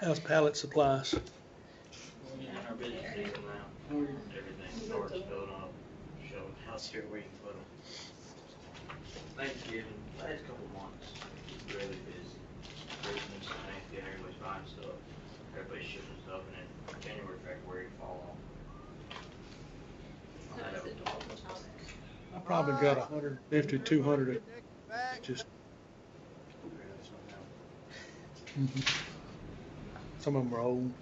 How's pallet supplies? Our busy season now. Everything starts filling up. Showing house here waiting for them. Thanksgiving, last couple months, really busy. Christmas, Thanksgiving, everybody's buying stuff. Everybody's shipping stuff, and then January, February fall off. I probably got 150, 200. Just some of them are old.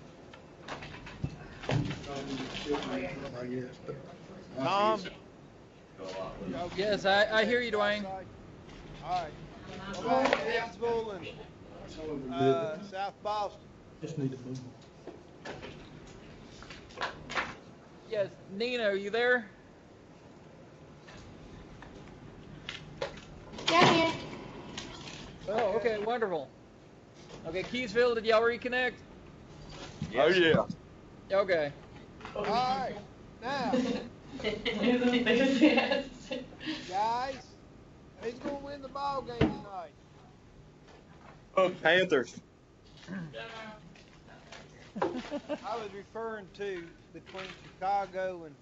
I guess, but Tom? Yes, I hear you, Dwayne. All right. What about Evansville and South Boston? just need to move. Yes, Nina, are you there? Yeah, Oh, okay, wonderful. Okay, Keysville, did y'all reconnect? Oh yeah. Okay. All right. Now, guys, who's going to win the ball game tonight? Panthers. I was referring to between Chicago and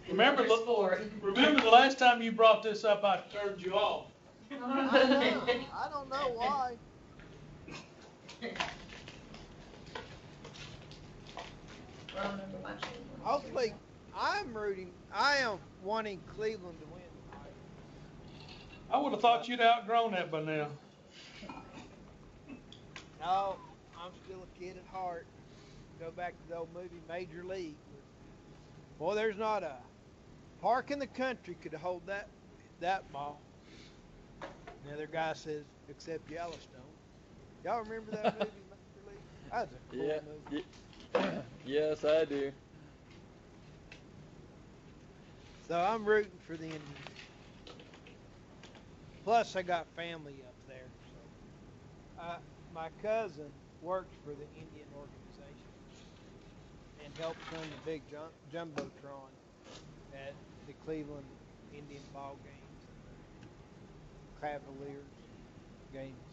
Remember the last time you brought this up, I turned you off. I don't know why. Hopefully, I am wanting Cleveland to win tonight. I would have thought you'd outgrown that by now. No, I'm still a kid at heart. Go back to the old movie Major League. Boy, there's not a park in the country could hold that ball. The other guy says, except Yellowstone. Y'all remember that movie Major League? That was a cool movie. Yes, I do. So I'm rooting for the Indians. Plus, I got family up there. So, my cousin works for the Indian organization and helps run the big jumbotron at the Cleveland Indian ball games and the Cavaliers games.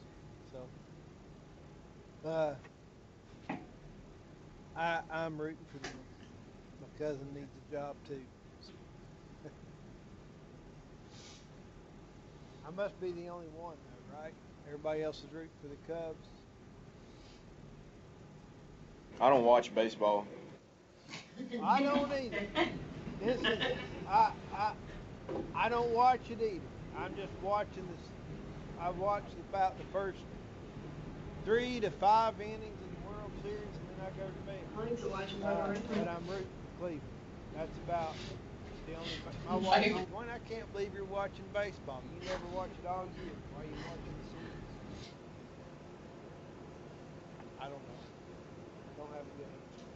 So, I'm rooting for them. My cousin needs a job too. I must be the only one though, right? Everybody else is rooting for the Cubs. I don't watch baseball. I don't either. I don't watch it either. I'm just watching this. I watched about the first 3 to 5 innings in the World Series, and then I go to bed. I need to watch it. But I'm rooting for Cleveland. That's about the only. My wife said, "Why, I can't believe you're watching baseball. You never watch it all year. Why are you watching the series?" I don't know. Don't have a good answer.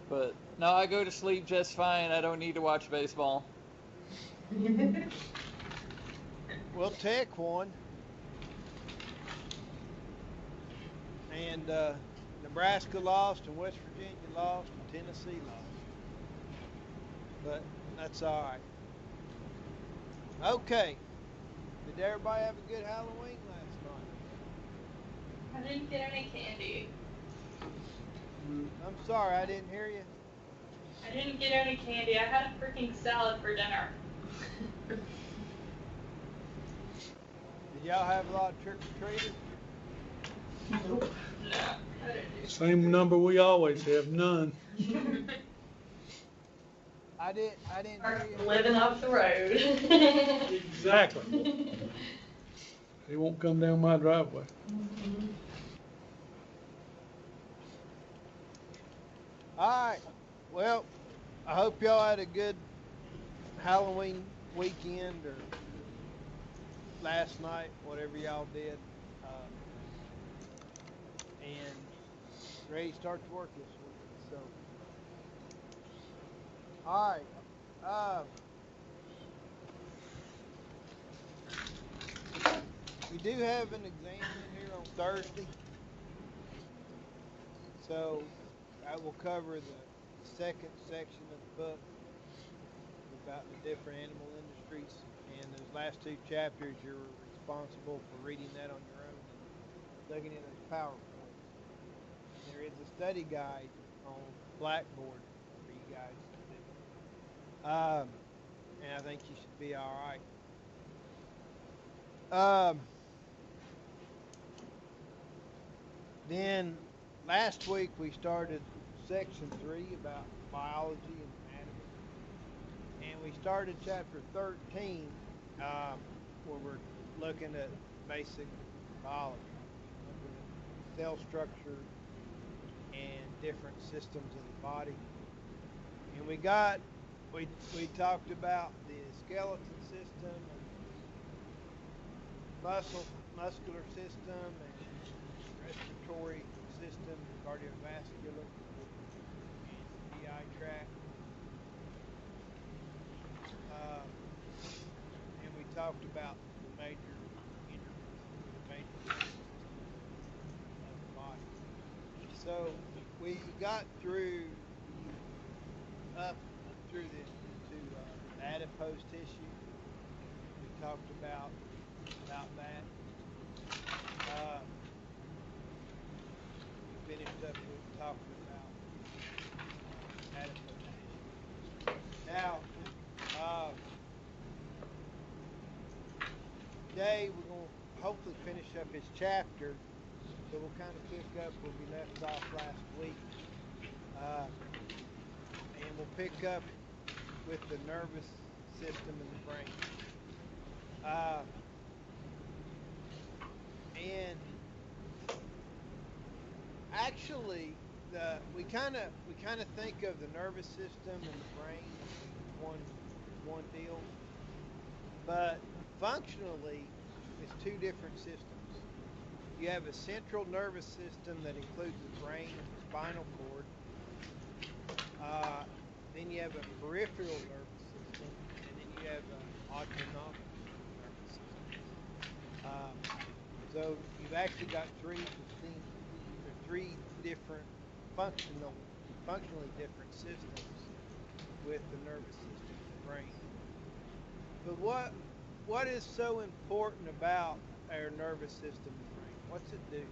But no, I go to sleep just fine. I don't need to watch baseball. Well, Tech won. And Nebraska lost, and West Virginia lost, and Tennessee lost. But that's all right. Okay. Did everybody have a good Halloween last night? I didn't get any candy. I'm sorry, I didn't hear you. I didn't get any candy. I had a freaking salad for dinner. Did y'all have a lot of trick-or-treaters? Nope. No, I didn't do Same number we always have, none. I didn't hear you. Living off the road. Exactly. They won't come down my driveway. All right. Well, I hope y'all had a good Halloween weekend or last night, whatever y'all did. And ready to start to work this week. So, all right. We do have an exam in here on Thursday. So, I will cover the second section of the book about the different animal industries. And those last 2 chapters, you're responsible for reading that on your own and plugging in those power cords. There is a study guide on Blackboard for you guys to do. And I think you should be all right. Then last week we started section 3 about biology and anatomy, and we started chapter 13 where we're looking at basic biology, looking at cell structure and different systems in the body. And we talked about the skeleton system and muscular system and respiratory system, cardiovascular, and GI tract. And we talked about the major systems of the body. So we got up through the adipose tissue. We talked about that. We finished up with talking about adipose tissue. Now, today we're going to hopefully finish up his chapter, so we'll kind of pick up where we left off last week. And we'll pick up with the nervous system and the brain. And actually, we kind of think of the nervous system and the brain as one deal, but functionally, it's two different systems. You have a central nervous system that includes the brain and the spinal cord. Then you have a peripheral nervous system, and then you have an autonomic nervous system. So you've actually got three different functionally different systems with the nervous system and the brain. But what is so important about our nervous system and brain? What's it do?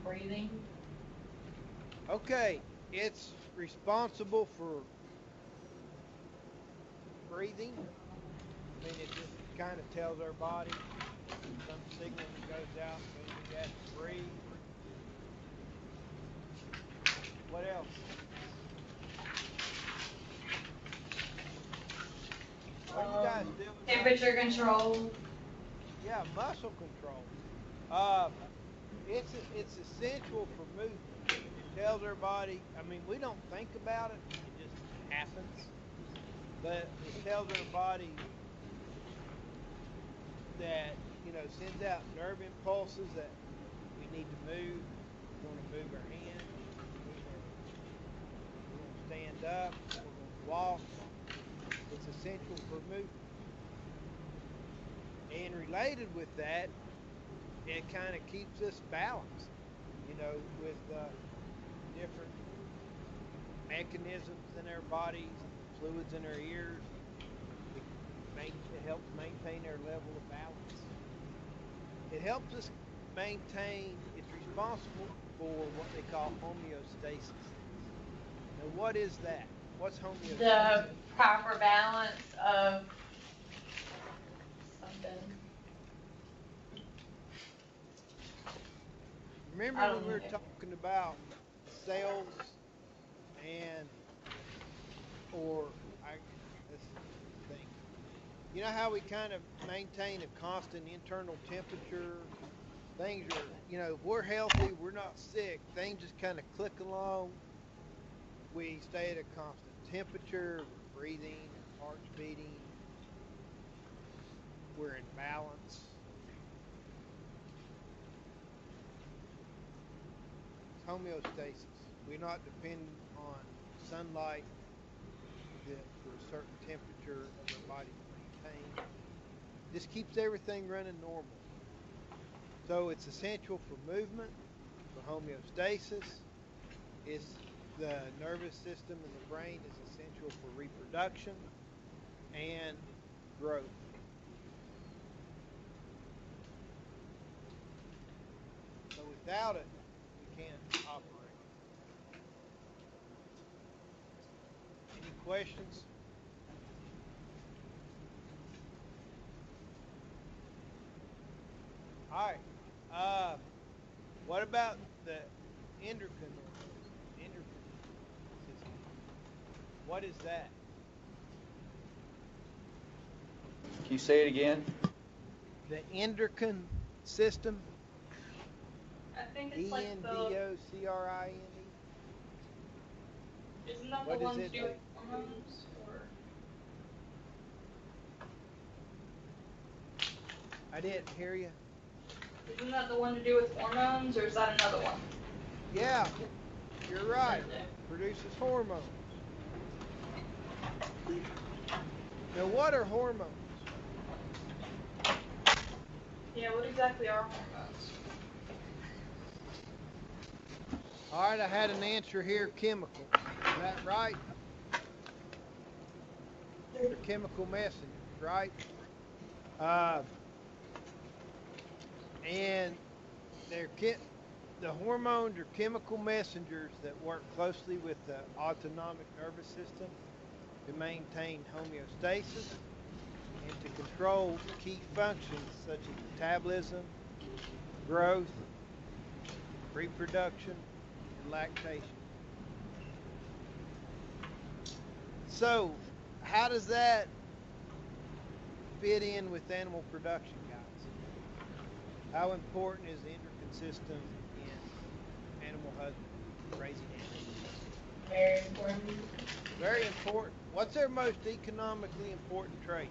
Breathing. Okay, it's responsible for breathing. I mean, it just kind of tells our body some signal that goes out when we have to breathe. What else? What do you guys do? Temperature control. Yeah, muscle control. It's essential for movement. It tells our body. I mean, we don't think about it; it just happens. But it tells our body that sends out nerve impulses that we need to move. We want to move our hands. We're going to stand up. We're going to walk. It's essential for movement. And related with that, it kind of keeps us balanced, with different mechanisms in our bodies, fluids in our ears. It helps maintain our level of balance. It helps us maintain, it's responsible for what they call homeostasis. Now, what is that? What's homeostasis? The proper balance of something. Remember when we were talking about cells let's think. You know how we kind of maintain a constant internal temperature? Things are, if we're healthy, we're not sick, things just kind of click along. We stay at a constant temperature, we're breathing, our heart's beating, we're in balance. It's homeostasis. We're not dependent on sunlight for a certain temperature of our body to maintain. This keeps everything running normal. So it's essential for movement, for homeostasis. It's the nervous system in the brain is essential for reproduction and growth. So without it, we can't operate. Any questions? All right. What about the endocrine system? What is that? Can you say it again? The endocrine system. I think it's like the. ENDOCRINE. Isn't that the What one is to it do with hormones? Or I didn't hear you. isn't that the one to do with hormones, or is that another one? Yeah, you're right. Produces hormones. Now, what are hormones? Yeah. What exactly are hormones? All right, I had an answer here, chemical. Is that right? They're chemical messengers, right? And the hormones are chemical messengers that work closely with the autonomic nervous system to maintain homeostasis and to control key functions such as metabolism, growth, reproduction, and lactation. So, how does that fit in with animal production, guys? How important is the endocrine system in animal husbandry, raising animals? Very important. Very important. What's their most economically important trait?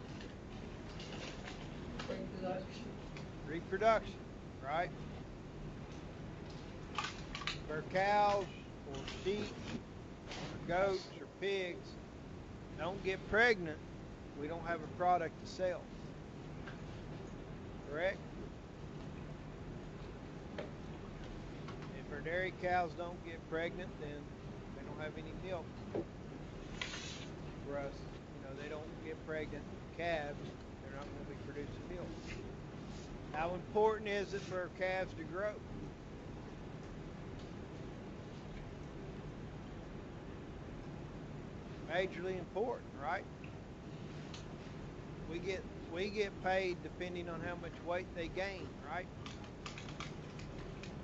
Reproduction. Reproduction, right? For cows or sheep or goats or pigs don't get pregnant, we don't have a product to sell. Correct? If our dairy cows don't get pregnant, then they don't have any milk for us. You know, they don't get pregnant calves, they're not going to be producing milk. How important is it for our calves to grow? Majorly important, right? We get paid depending on how much weight they gain, right?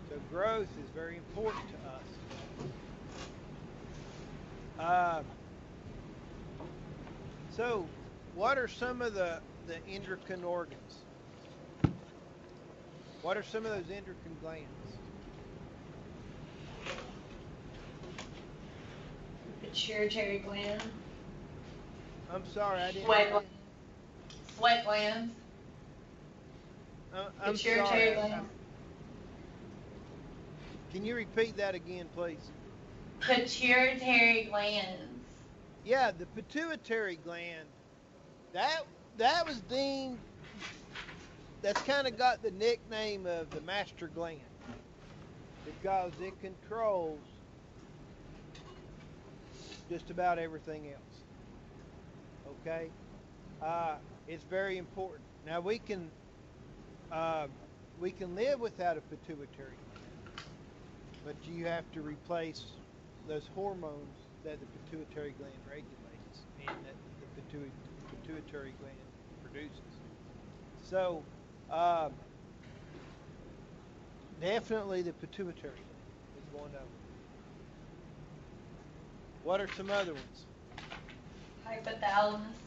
So growth is very important to us. So what are some of the endocrine organs? What are some of those endocrine glands? Pituitary gland. I'm sorry, I didn't. Sweat gland. Sweat glands. I'm Pituitary sorry. gland. Can you repeat that again, please? Pituitary glands. Yeah, the pituitary gland. That was deemed. That's kind of got the nickname of the master gland because it controls just about everything else. Okay, it's very important. Now we can live without a pituitary gland, but you have to replace those hormones that the pituitary gland regulates and that the pituitary gland produces. So definitely the pituitary gland is one of them. What are some other ones? Hypothalamus.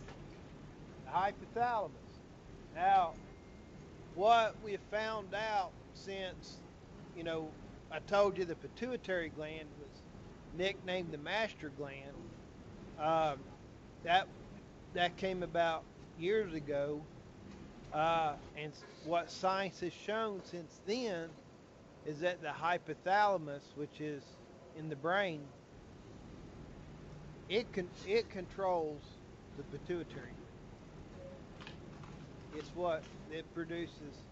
The hypothalamus. Now, what we have found out since, I told you the pituitary gland was nicknamed the master gland, that came about years ago, and what science has shown since then is that the hypothalamus, which is in the brain, it controls the pituitary gland. It's what it produces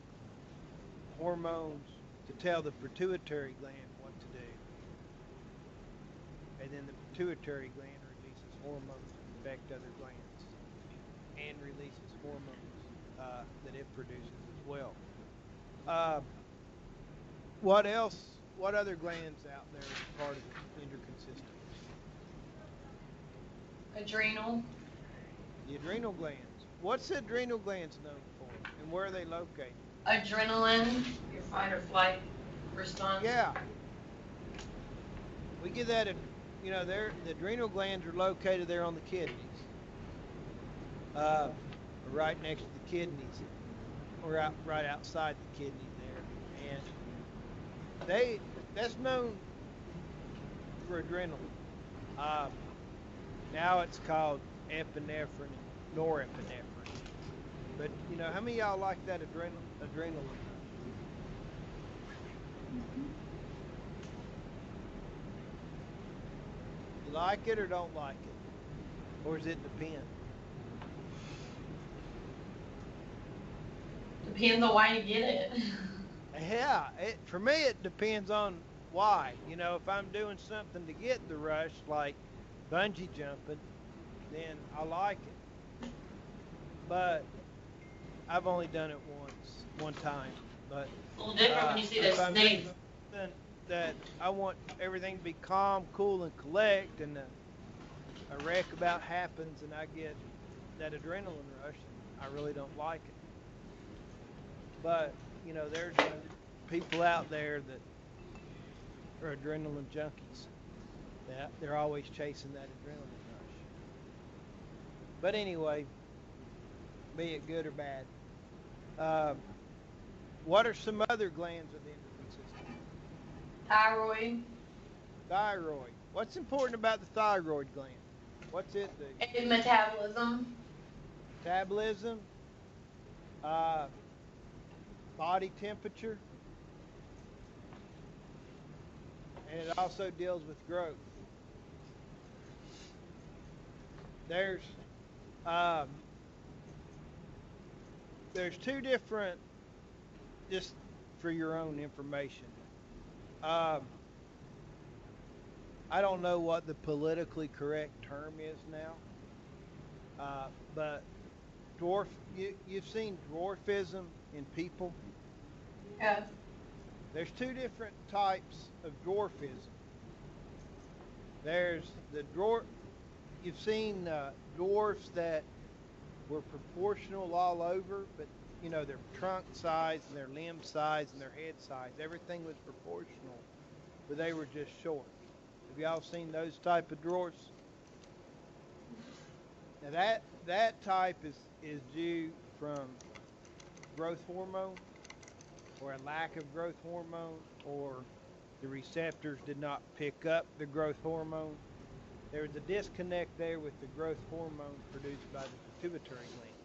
hormones to tell the pituitary gland what to do. and then the pituitary gland releases hormones that affect other glands, and releases hormones that it produces as well. What else? What other glands out there are part of the endocrine system? Adrenal. The adrenal glands. What's the adrenal glands known for, and where are they located? Adrenaline, your fight or flight response. Yeah. We get that, you know, the adrenal glands are located there on the kidneys. Right next to the kidneys, or right outside the kidney there. And that's known for adrenaline. Now it's called epinephrine and norepinephrine. But, you know, how many of y'all like that adrenaline? You like it or don't like it? Or does it depend? Depends on why you get it. Yeah, for me it depends on why. You know, if I'm doing something to get the rush, like bungee jumping, then I like it. But I've only done it one time. But It's a little different when you see those if I'm doing snakes. something that I want everything to be calm, cool, and collect, and a wreck about happens, and I get that adrenaline rush, I really don't like it. But, you know, there's people out there that are adrenaline junkies. They're always chasing that adrenaline rush. But anyway, be it good or bad. What are some other glands of the endocrine system? Thyroid. Thyroid. What's important about the thyroid gland? What's it do? And metabolism. Metabolism. Body temperature, and it also deals with growth. There's two different, just for your own information. I don't know what the politically correct term is now, but you've seen dwarfism in people. Yeah. There's two different types of dwarfism. There's the dwarf. You've seen dwarfs that were proportional all over, but you know their trunk size and their limb size and their head size, everything was proportional, but they were just short. Have y'all seen those type of dwarfs? Now that type is due from growth hormone, or a lack of growth hormone, or the receptors did not pick up the growth hormone. There's a disconnect there with the growth hormone produced by the pituitary gland.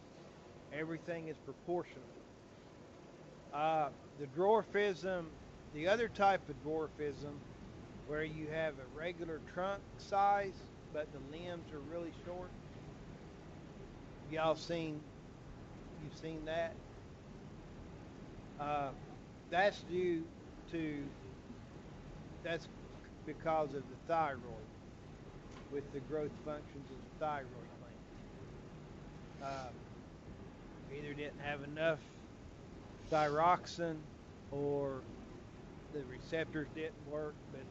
Everything is proportional. The dwarfism, the other type of dwarfism, where you have a regular trunk size, but the limbs are really short. You've seen that? That's because of the thyroid, with the growth functions of the thyroid gland. Either didn't have enough thyroxine, or the receptors didn't work, but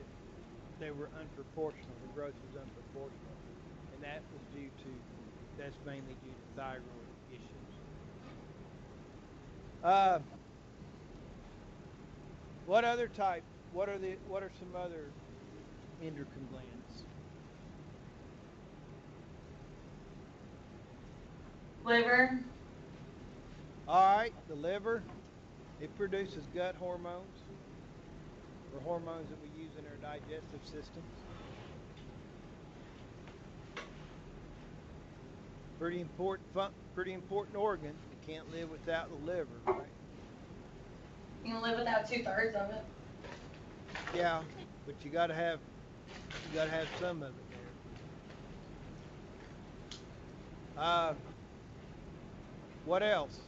they were unproportional. The growth was unproportional, and that's mainly due to thyroid issues. What are some other endocrine glands? Liver. All right, the liver, it produces gut hormones, or hormones that we use in our digestive systems. Pretty important organ. You can't live without the liver, right? You can live without 2/3 of it. Yeah, but you gotta have some of it there. What else?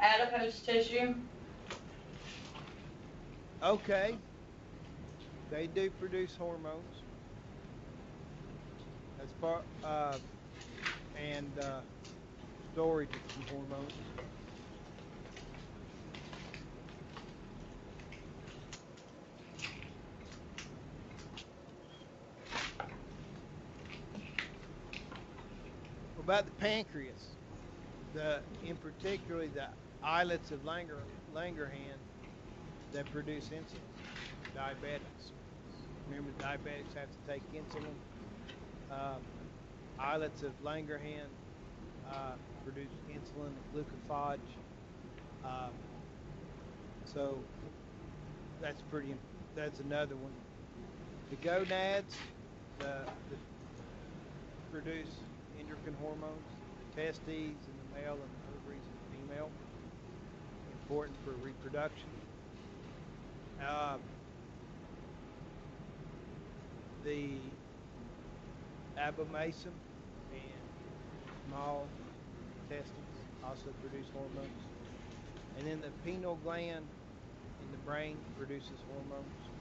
Adipose tissue. Okay, they do produce hormones. That's part, and storage of some hormones. What about the pancreas? In particularly the islets of Langerhans that produce insulin. Diabetics. Remember, diabetics have to take insulin. Um, Islets of Langerhans produce insulin and glucophage. Um, so that's another one. The gonads produce endocrine hormones. The testes in the male and the ovaries in the female. Important for reproduction. The abomasum and small intestines also produce hormones. And then the pineal gland in the brain produces hormones.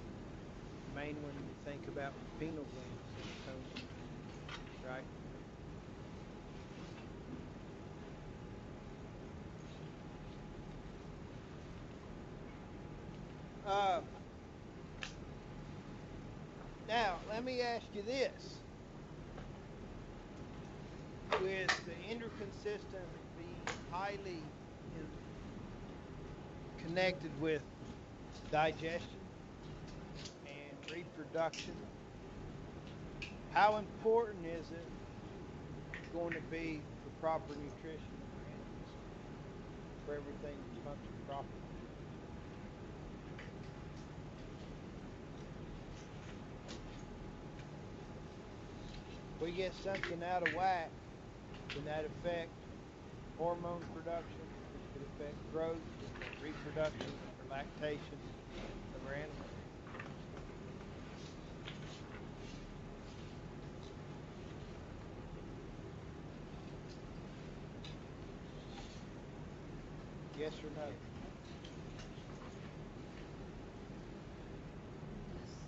The main one you think about with the pineal gland is serotonin, right? Now, let me ask you this. With the endocrine system being highly connected with digestion and reproduction, how important is it going to be for proper nutrition in our animals, for everything to function properly? We get something out of whack, can that affect hormone production? It could affect growth, reproduction, or lactation of our animals. Yes or no?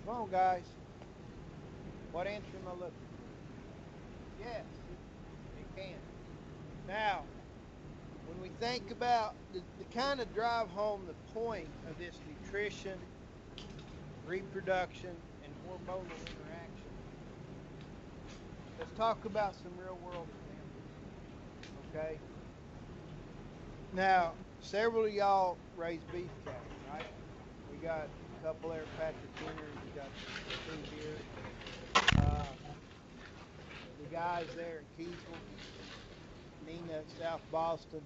Come on, guys. What answer am I looking for? Yes, it can. Now, when we think about the kind of drive home the point of this nutrition, reproduction, and hormonal interaction, let's talk about some real world examples. Okay? Now, several of y'all raise beef cattle, right? We got a couple there, Patrick Henry, we got two here. The guys there in Keysville, Nina, South Boston.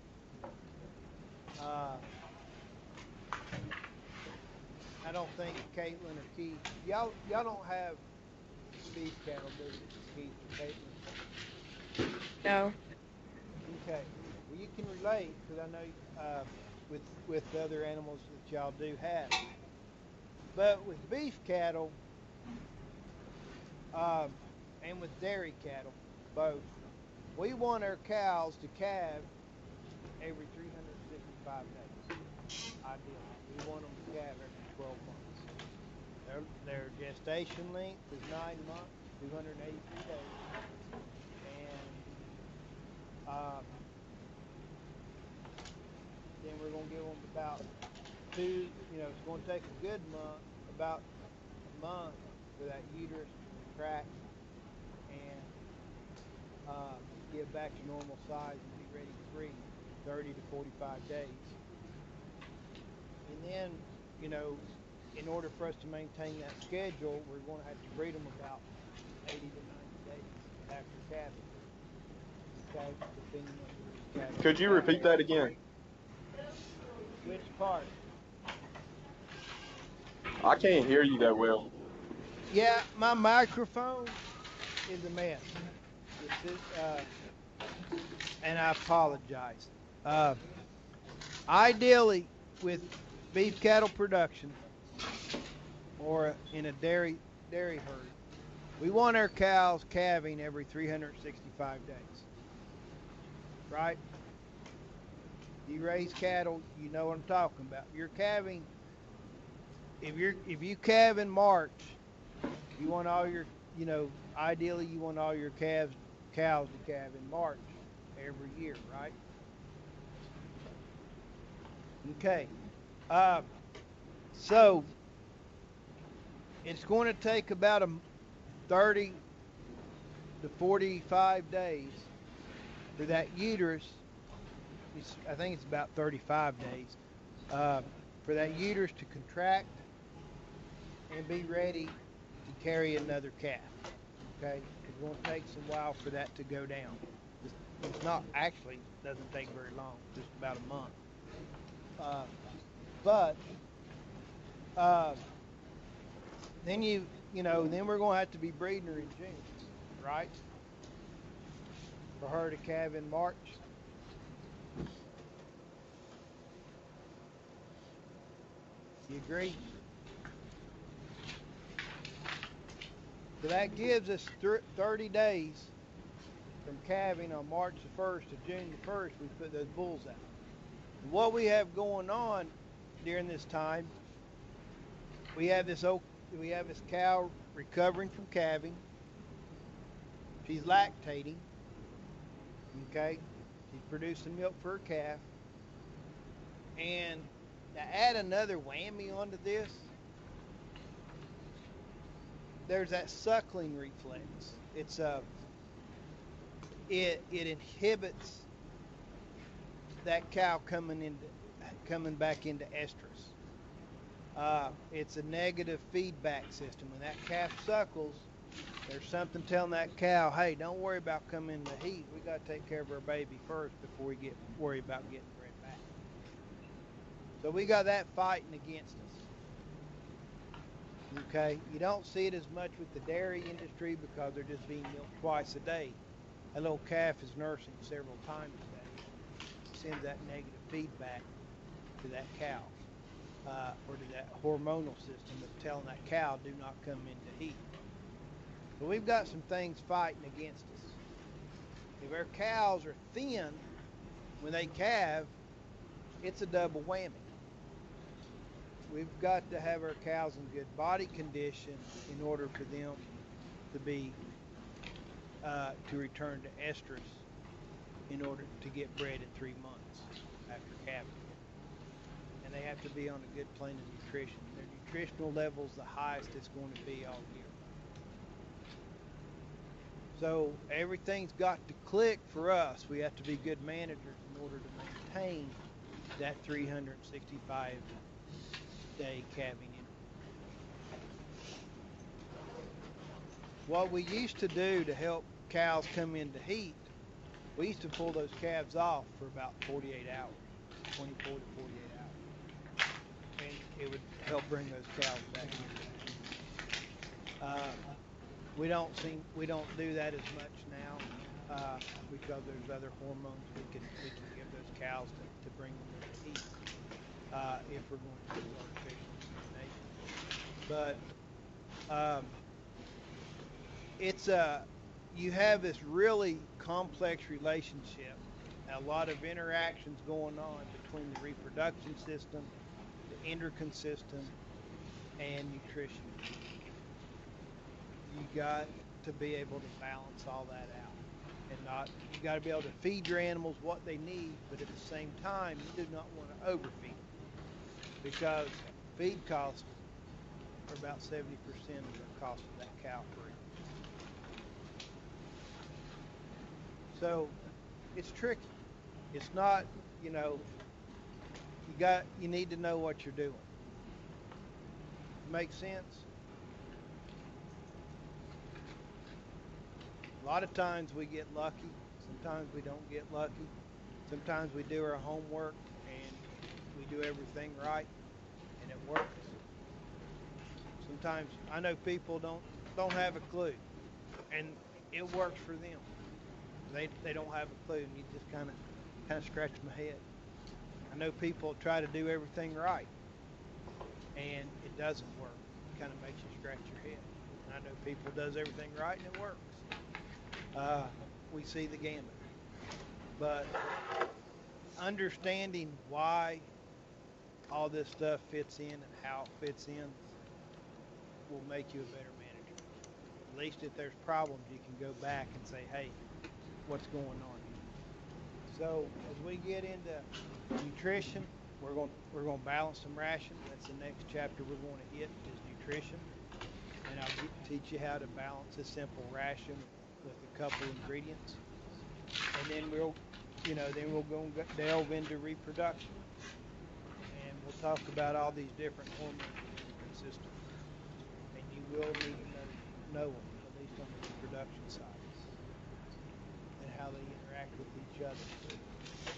I don't think Caitlin or Keith. Y'all don't have beef cattle, do you? Keith or Caitlin? No. Okay. Well, you can relate because I know with the other animals that y'all do have. But with beef cattle and with dairy cattle, both, we want our cows to calve every 365 days. Ideally, we want them to calve every 12 months. Their gestation length is 9 months, 283 days, and then we're going to give them about it's going to take a good month, about a month for that uterus to contract and get back to normal size and be ready to breed, 30 to 45 days. And then, in order for us to maintain that schedule, we're going to have to breed them about 80 to 90 days after calving. Okay, depending on the cattle. Could you repeat that again? Which part? I can't hear you that well. Yeah, my microphone is a mess. And I apologize. Ideally, with beef cattle production or in a dairy herd, we want our cows calving every 365 days. Right? You raise cattle, you know what I'm talking about. You're calving if you calve in March, you want all your, ideally you want all your cows to calve in March every year, right? Okay. So it's going to take about 30 to 45 days for that uterus. I think it's about 35 days for that uterus to contract and be ready to carry another calf. Okay, it's going to take some while for that to go down. It's not actually doesn't take very long, just about a month. But then then we're going to have to be breeding her in June, right? For her to calve in March. You agree? So that gives us 30 days from calving on March the 1st to June the 1st. We put those bulls out. What we have going on during this time, we have this cow recovering from calving. She's lactating. Okay, she's producing milk for her calf. And to add another whammy onto this, there's that suckling reflex. It inhibits that cow coming back into estrus. It's a negative feedback system. When that calf suckles, there's something telling that cow, hey, don't worry about coming into heat. We got to take care of our baby first before we worry about getting bred back. So we got that fighting against us. Okay, you don't see it as much with the dairy industry because they're just being milked twice a day. A little calf is nursing several times a day. It sends that negative feedback to that cow, or to that hormonal system that's telling that cow do not come into heat. So we've got some things fighting against us. If our cows are thin when they calve, it's a double whammy. We've got to have our cows in good body condition in order for them to be to return to estrus in order to get bred at 3 months after calving. And they have to be on a good plane of nutrition. Their nutritional level is the highest it's going to be all year. So everything's got to click for us. We have to be good managers in order to maintain that 365-day calving interval. What we used to do to help cows come into heat, we used to pull those calves off for about 48 hours, 24 to 48 hours. And it would help bring those cows back in. We don't do that as much now because there's other hormones we can give those cows to bring them into heat if we're going to do artificial insemination. But you have this really complex relationship, a lot of interactions going on between the reproduction system, the endocrine system, and nutrition. You got to be able to balance all that out, and you got to be able to feed your animals what they need, but at the same time, you do not want to overfeed them because feed costs are about 70% of the cost of that cow per year. So it's tricky. It's not, you need to know what you're doing. Make sense? A lot of times we get lucky. Sometimes we don't get lucky. Sometimes we do our homework and we do everything right and it works. Sometimes I know people don't have a clue and it works for them. They don't have a clue and you just kind of scratch my head. I know people try to do everything right and it doesn't work. It kind of makes you scratch your head. And I know people does everything right and it works. We see the gamut. But understanding why all this stuff fits in and how it fits in will make you a better manager. At least if there's problems, you can go back and say, hey, what's going on here? So as we get into nutrition, we're going to balance some rations. That's the next chapter we're going to hit is nutrition. And I'll teach you how to balance a simple ration with a couple ingredients. And then we'll go delve into reproduction. And we'll talk about all these different hormones in the endocrine system. And you will need to know them, at least on the reproduction side, and how they interact with each other,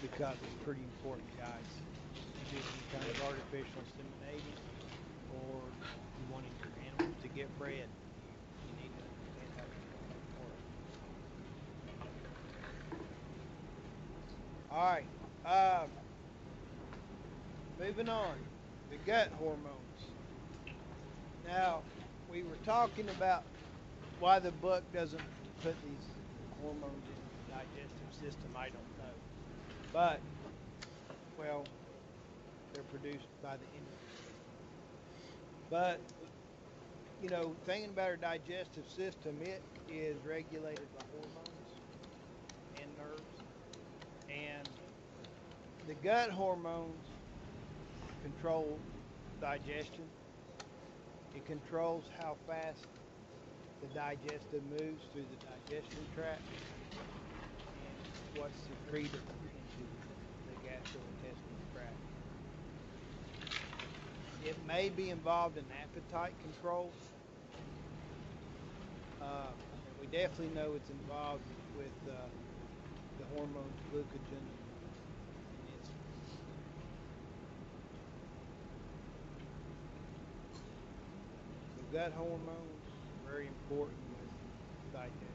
because it's pretty important, guys. You do any kind of artificial inseminating, or you wanting your animals to get bred, you need to understand how it's going to work. All right. Moving on, the gut hormones. Now, we were talking about why the book doesn't put these hormones in the digestive system. I don't know, but well, they're produced by the endocrine system. But thinking about our digestive system, it is regulated by hormones and nerves, and the gut hormones control digestion. It controls how fast the digestive moves through the digestion tract and what's secreted into the gastrointestinal tract. It may be involved in appetite control. And we definitely know it's involved with the hormones glucagon and insulin. So gut hormones are very important with digestion.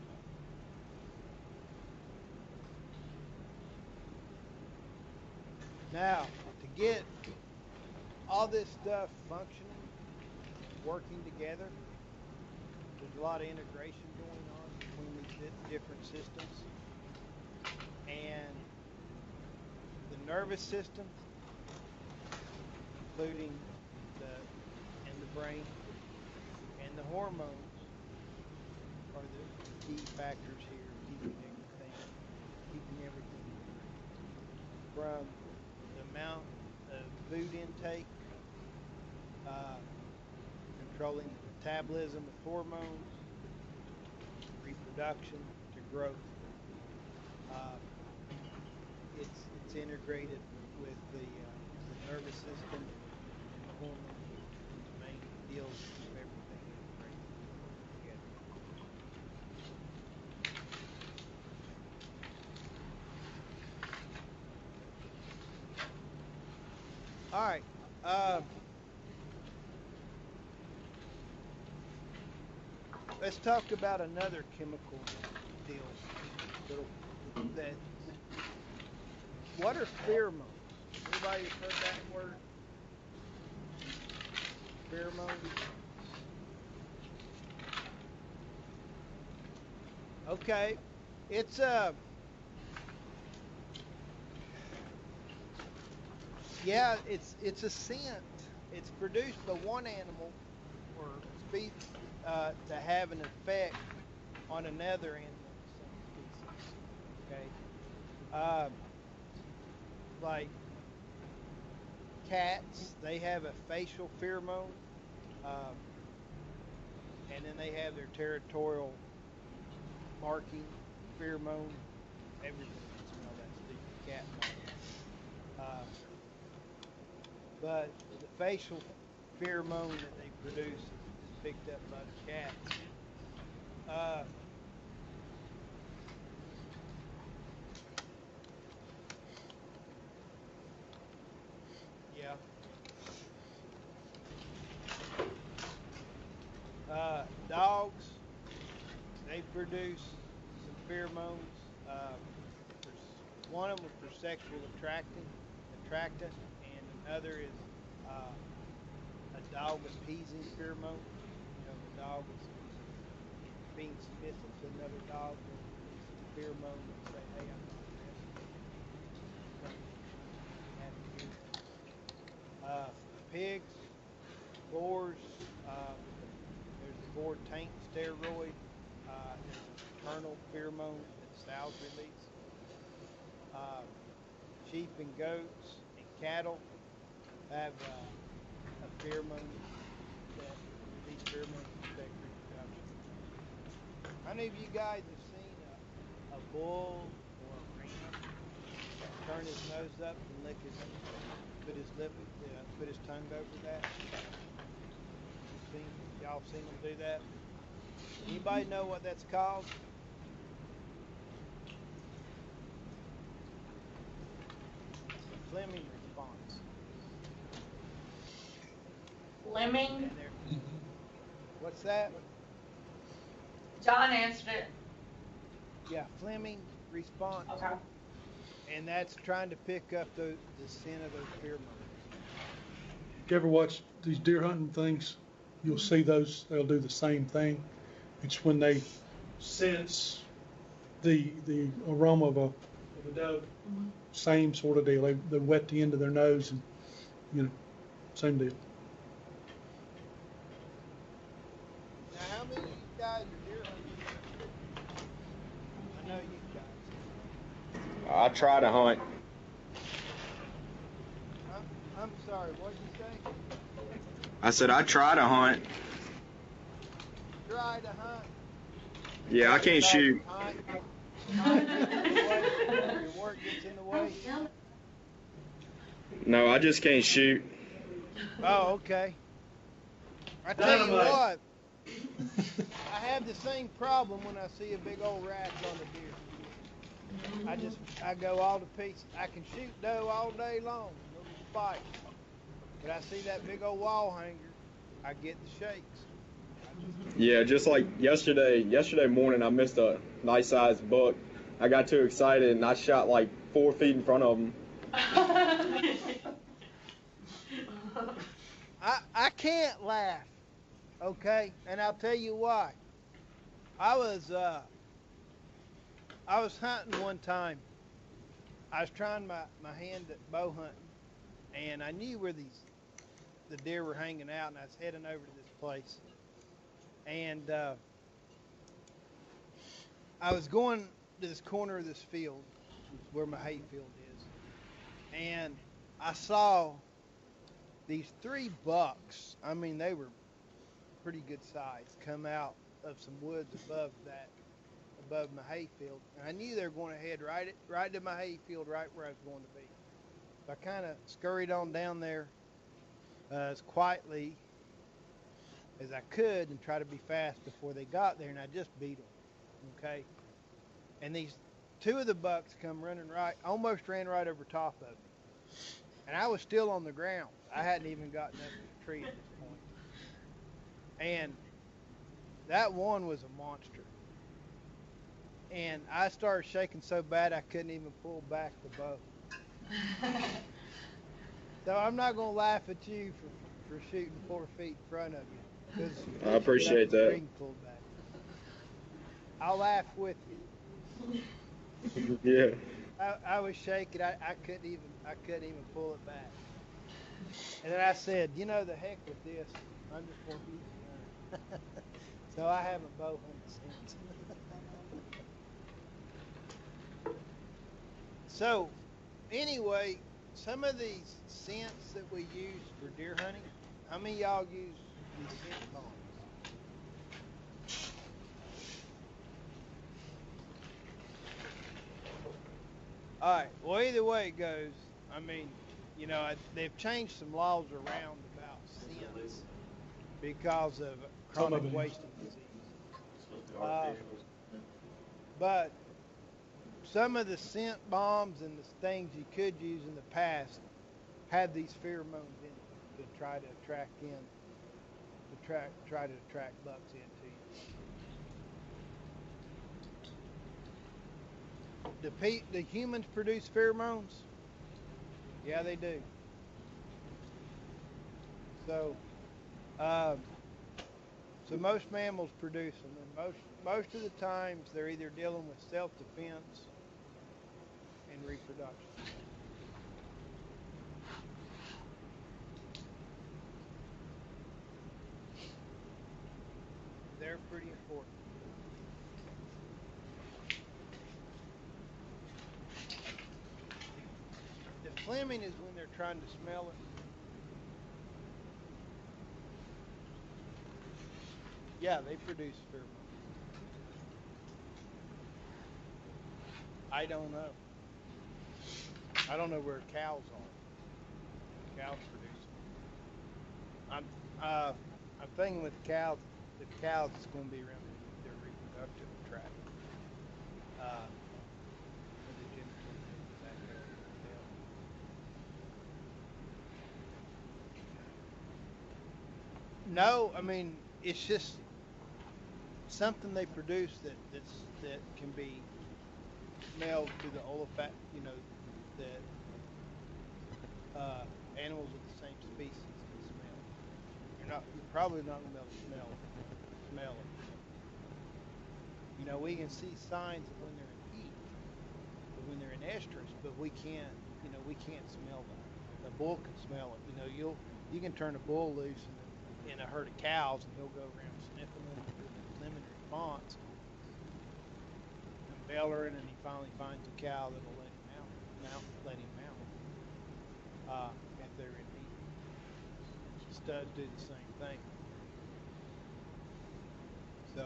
Now, to get all this stuff functioning, working together, there's a lot of integration going on between these different systems. And the nervous system, including the brain, and the hormones are the key factors here, keeping everything from the amount of food intake, controlling the metabolism of hormones, reproduction to growth. It's integrated with the nervous system and the hormones, the main deals with everything integrated together. All right. Let's talk about another chemical deal. What are pheromones? Anybody heard that word? Pheromones? Okay. It's it's a scent. It's produced by one animal or species to have an effect on another animal in the same species. Okay. Like cats, they have a facial pheromone, and then they have their territorial marking pheromone. Everybody can smell that stupid cat mark. But the facial pheromone that they produce is picked up by the cats. Dogs, they produce some pheromones. One of them is for sexual attractant, and another is a dog appeasing pheromone. The dog is being submissive to another dog, and releases a pheromone and say, "Hey, I'm not interested." pigs, boars. There's the boar taint steroid. There's an internal pheromone that sows release. Sheep and goats and cattle have a pheromone that release pheromones to protect reproduction. How many of you guys have seen a bull or a ram turn his nose up and lick his, put his tongue over that? Y'all seen them do that? Anybody know what that's called? The Fleming response. Lemming. What's that? John answered it. Yeah, Fleming response. Okay. And that's trying to pick up the scent of those pheromones. If you ever watch these deer hunting things, you'll see those, they'll do the same thing. It's when they sense the aroma of a doe. Same sort of deal. They wet the end of their nose and, same deal. Now, how many of you guys are deer hunters? I know you guys. I try to hunt. I'm sorry, what did you say? I said I try to hunt. Try to hunt. Yeah, I can't shoot. Your work gets in the way. No, I just can't shoot. Oh, okay. I tell you what, I have the same problem when I see a big old rash on a deer. I go all to pieces. I can shoot doe all day long, no fight. But I see that big old wall hanger, I get the shakes. Yeah, just like yesterday morning, I missed a nice sized buck. I got too excited and I shot like 4 feet in front of him. I can't laugh, okay? And I'll tell you why. I was hunting one time. I was trying my hand at bow hunting, and I knew where the deer were hanging out, and I was heading over to this place. And I was going to this corner of this field, where my hay field is, and I saw these 3 bucks. I mean, they were pretty good size, come out of some woods above my hay field, and I knew they were going to head right to my hay field, right where I was going to be. So I kind of scurried on down there as quietly as I could and try to be fast before they got there, and I just beat them. Okay, and these 2 of the bucks come running almost ran right over top of me, and I was still on the ground. I hadn't even gotten up the tree at this point, and that one was a monster. And I started shaking so bad I couldn't even pull back the bow. So I'm not gonna laugh at you for shooting 4 feet in front of you. I appreciate that. Pulled back. I'll laugh with you. Yeah. I was shaking. I couldn't even pull it back. And then I said, the heck with this. I'm just gonna use the gun. So I haven't bow hunted since. So, anyway, some of these scents that we use for deer hunting, how many of y'all use these scent bombs? Alright, well, either way it goes, I mean, they've changed some laws around about scents because of chronic wasting disease. But some of the scent bombs and the things you could use in the past had these pheromones in them to try to attract bucks into you. The humans produce pheromones? Yeah, they do. So most mammals produce them, and most of the times they're either dealing with self-defense and reproduction. they're pretty important. The Fleming is when they're trying to smell it. Yeah, they produce pheromone. I don't know. I don't know where cows are. Cows produce them. I'm thinking with cows, it's going to be around their reproductive tract. Where the genital back there in the tail. No, I mean it's just something they produce that can be smelled to the olfactory. You know, that animals of the same species can smell. You're probably not going to be able to smell it. You know, we can see signs of when they're in heat, but when they're in estrus, but we can't smell that. The bull can smell it. You know, you can turn a bull loose in a herd of cows, and he'll go around sniffing them with a lemon response, and bellering, and he finally finds a cow that'll let him out. If they're in heat. Studs do the same thing. So,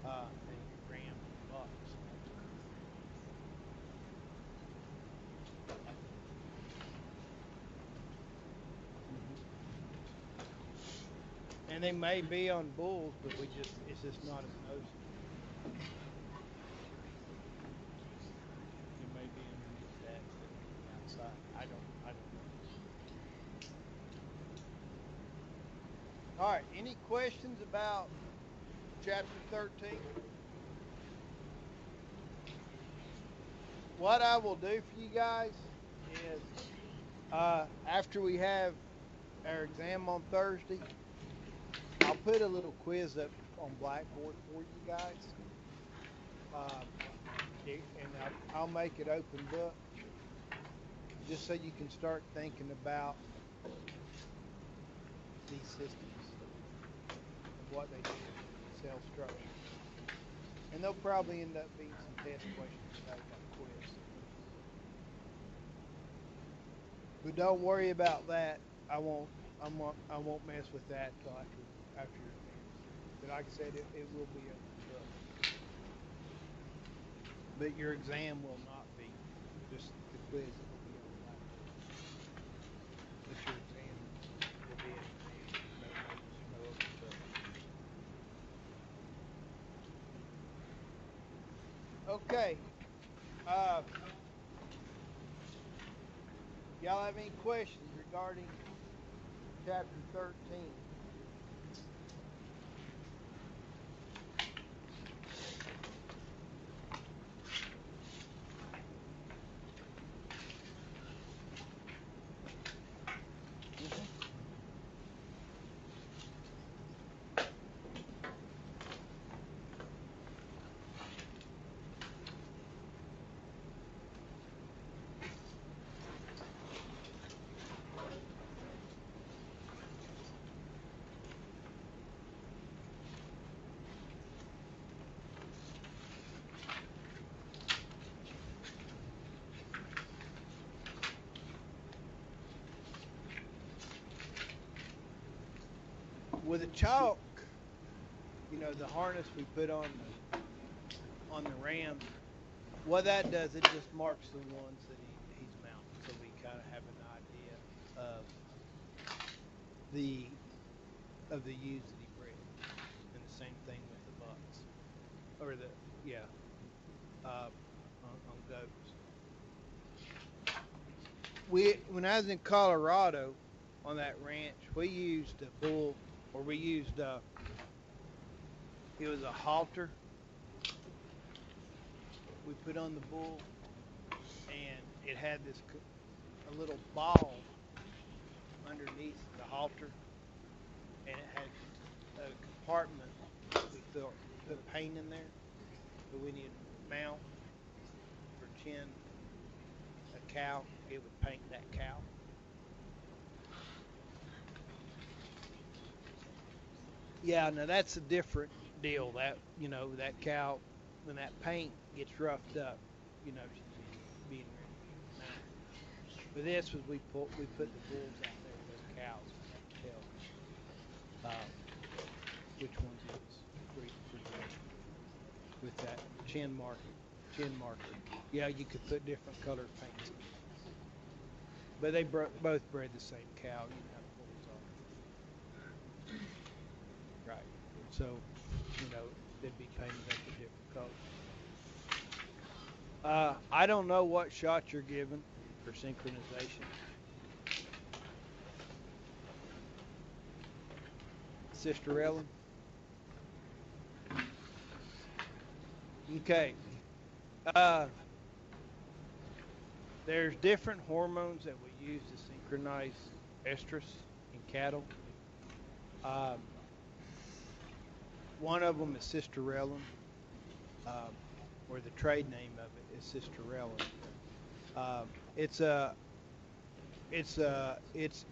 and ram and bucks. And they may be on bulls, but it's just not as noticeable. It may be underneath that outside. I don't know. All right, any questions about chapter 13? What I will do for you guys is after we have our exam on Thursday, I'll put a little quiz up on Blackboard for you guys. And I'll make it open book just so you can start thinking about these systems and what they do in cell structure. And there'll probably end up being some test questions out of that quiz. But don't worry about that. I won't mess with that till after your exams. But like I said, it will be open book. But your exam will not be. Just the quiz that will be on Blackboard. But your exam will be an exam. No notes, no open book. Okay. Y'all have any questions regarding chapter 13? With a chalk, you know, the harness we put on the ram, what that does, it just marks the ones that he's mounting, so we kind of have an idea of the ewes that he bred. And the same thing with the bucks, or on goats. When I was in Colorado on that ranch, we used a bull. Or we used, it was a halter we put on the bull, and it had a little ball underneath the halter, and it had a compartment we put paint in there, but we needed to mount or chin a cow. It would paint that cow. Yeah, now that's a different deal. That that cow when that paint gets roughed up, she's being ready to be married. But this was we put the bulls out there with those cows, and I can tell which ones it was breeding for breeding with that chin marker. Yeah, you could put different colored paints in. But they both bred the same cow. You know how the bulls are. Right. So, they'd be painted up a different color. I don't know what shot you're given for synchronization. Sister Ellen? Okay. There's different hormones that we use to synchronize estrus in cattle. One of them is cisterellin, or the trade name of it is cisterellin. It's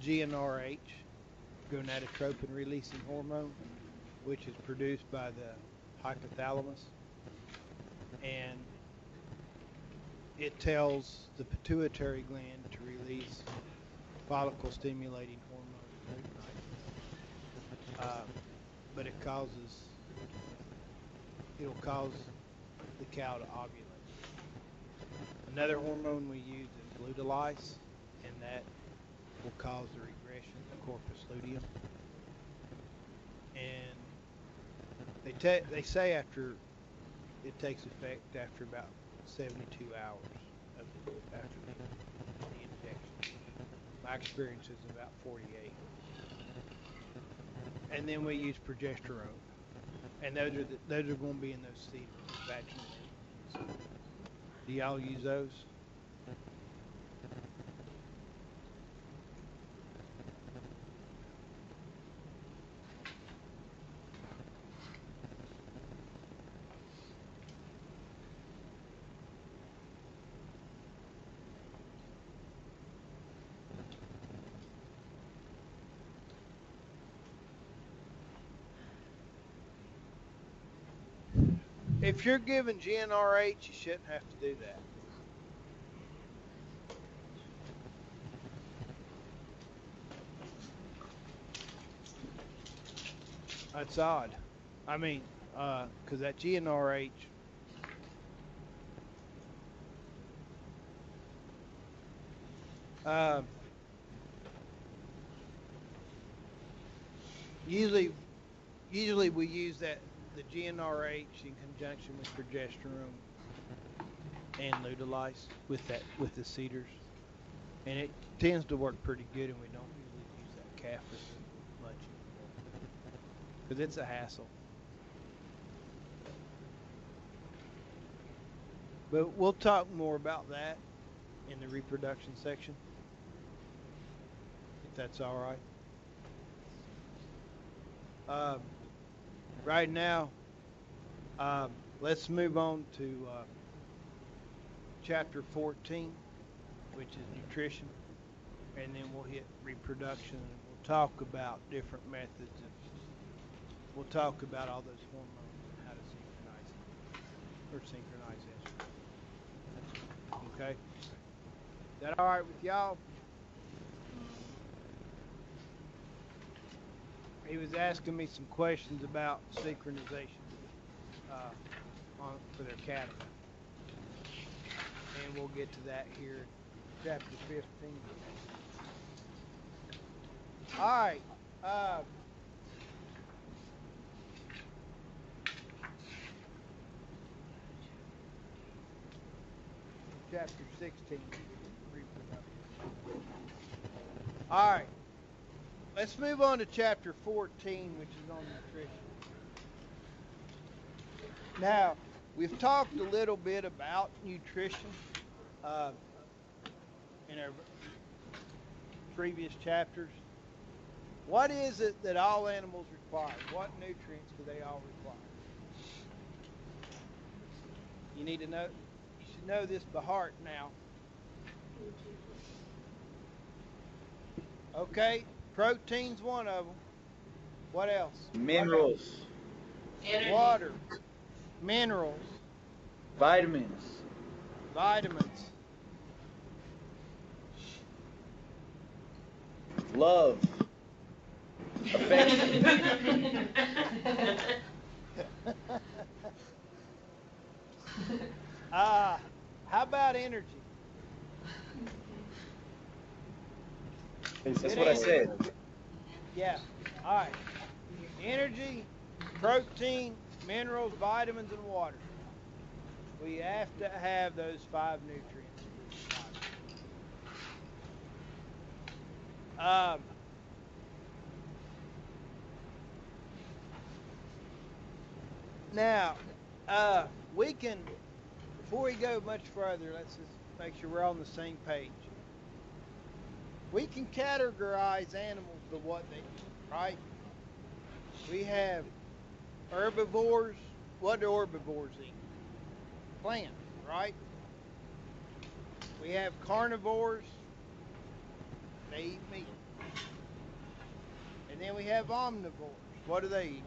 GnRH, gonadotropin releasing hormone, which is produced by the hypothalamus, and it tells the pituitary gland to release follicle stimulating hormone luteinizing. But it'll cause the cow to ovulate. Another hormone we use is luteolase, and that will cause the regression of corpus luteum. And they say after it takes effect after about 72 hours after the injection. My experience is about 48. And then we use progesterone, and those are going to be in those seedlings, vaginally. Do y'all use those? If you're given GnRH, you shouldn't have to do that. That's odd. I mean, because that GnRH, usually we use the GnRH in conjunction with progesterone and luteolase with the cedars, and it tends to work pretty good. And we don't usually use that calf much anymore because it's a hassle. But we'll talk more about that in the reproduction section, if that's all right. Right now, let's move on to chapter 14, which is nutrition, and then we'll hit reproduction, and we'll talk about different methods, and we'll talk about all those hormones and how to synchronize them, or synchronize estrogen. Okay? Is that all right with y'all? He was asking me some questions about synchronization for their cattle. And we'll get to that here in chapter 15. All right. Chapter 16. All right. Let's move on to chapter 14, which is on nutrition. Now, we've talked a little bit about nutrition in our previous chapters. What is it that all animals require? What nutrients do they all require? You need to know. You should know this by heart now. Okay. Protein's one of them. What else? Minerals. Energy. water, minerals, Vitamins. vitamins, Love. Affection. How about energy? That's what I said. Yeah. All right. Energy, protein, minerals, vitamins, and water. We have to have those 5 nutrients in this body. Now, we can, before we go much further, let's just make sure we're on the same page. We can categorize animals to what they eat, right? We have herbivores. What do herbivores eat? Plants, right? We have carnivores. They eat meat. And then we have omnivores. What do they eat?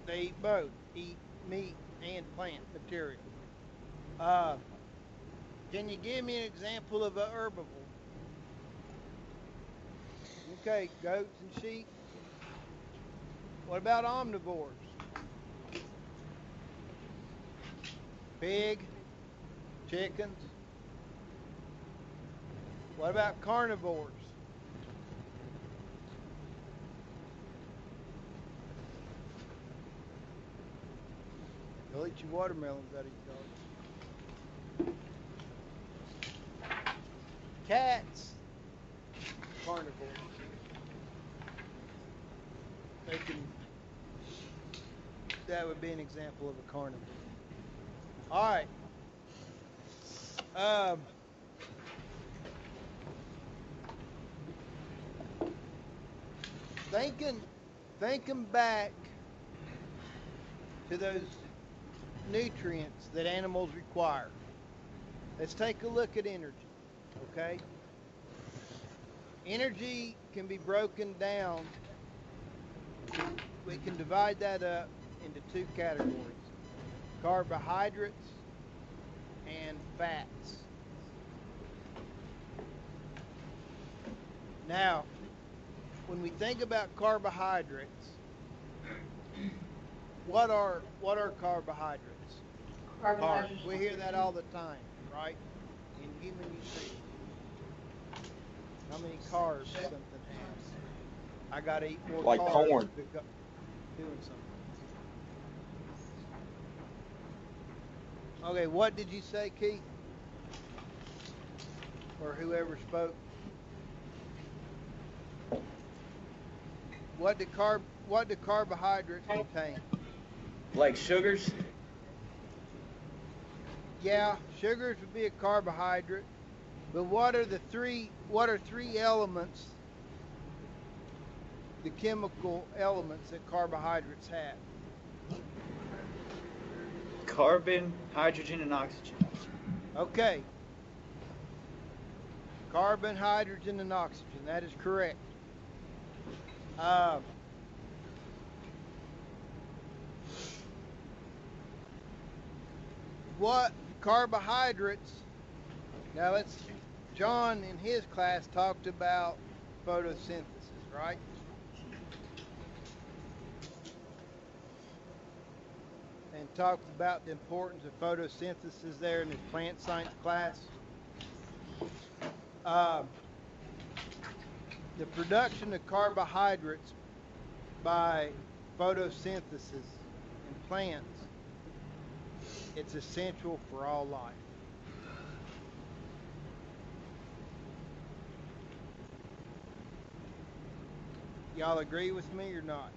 They eat both. Eat meat and plant material. Can you give me an example of a herbivore? Okay, goats and sheep. What about omnivores? Pig, chickens. What about carnivores? You'll eat your watermelons out of your garden. Cats, carnivores. That would be an example of a carnivore. All right. Thinking back to those nutrients that animals require. Let's take a look at energy, okay? Energy can be broken down. We can divide that up into 2 categories: carbohydrates and fats. Now, when we think about carbohydrates, what are carbohydrates? Carbohydrates. We hear that all the time, right? In human nutrition. How many carbs something has? I gotta eat more Like carbs corn. to go doing something. Okay, what did you say, Keith? Or whoever spoke? What do carbohydrates contain? Like sugars? Yeah, sugars would be a carbohydrate. But what are 3 elements, the chemical elements that carbohydrates have? Carbon, hydrogen, and oxygen. Okay. Carbon, hydrogen, and oxygen. That is correct. What carbohydrates? Now John in his class talked about photosynthesis, right? And talked about the importance of photosynthesis there in his plant science class. The production of carbohydrates by photosynthesis in plants, it's essential for all life. Y'all agree with me or not?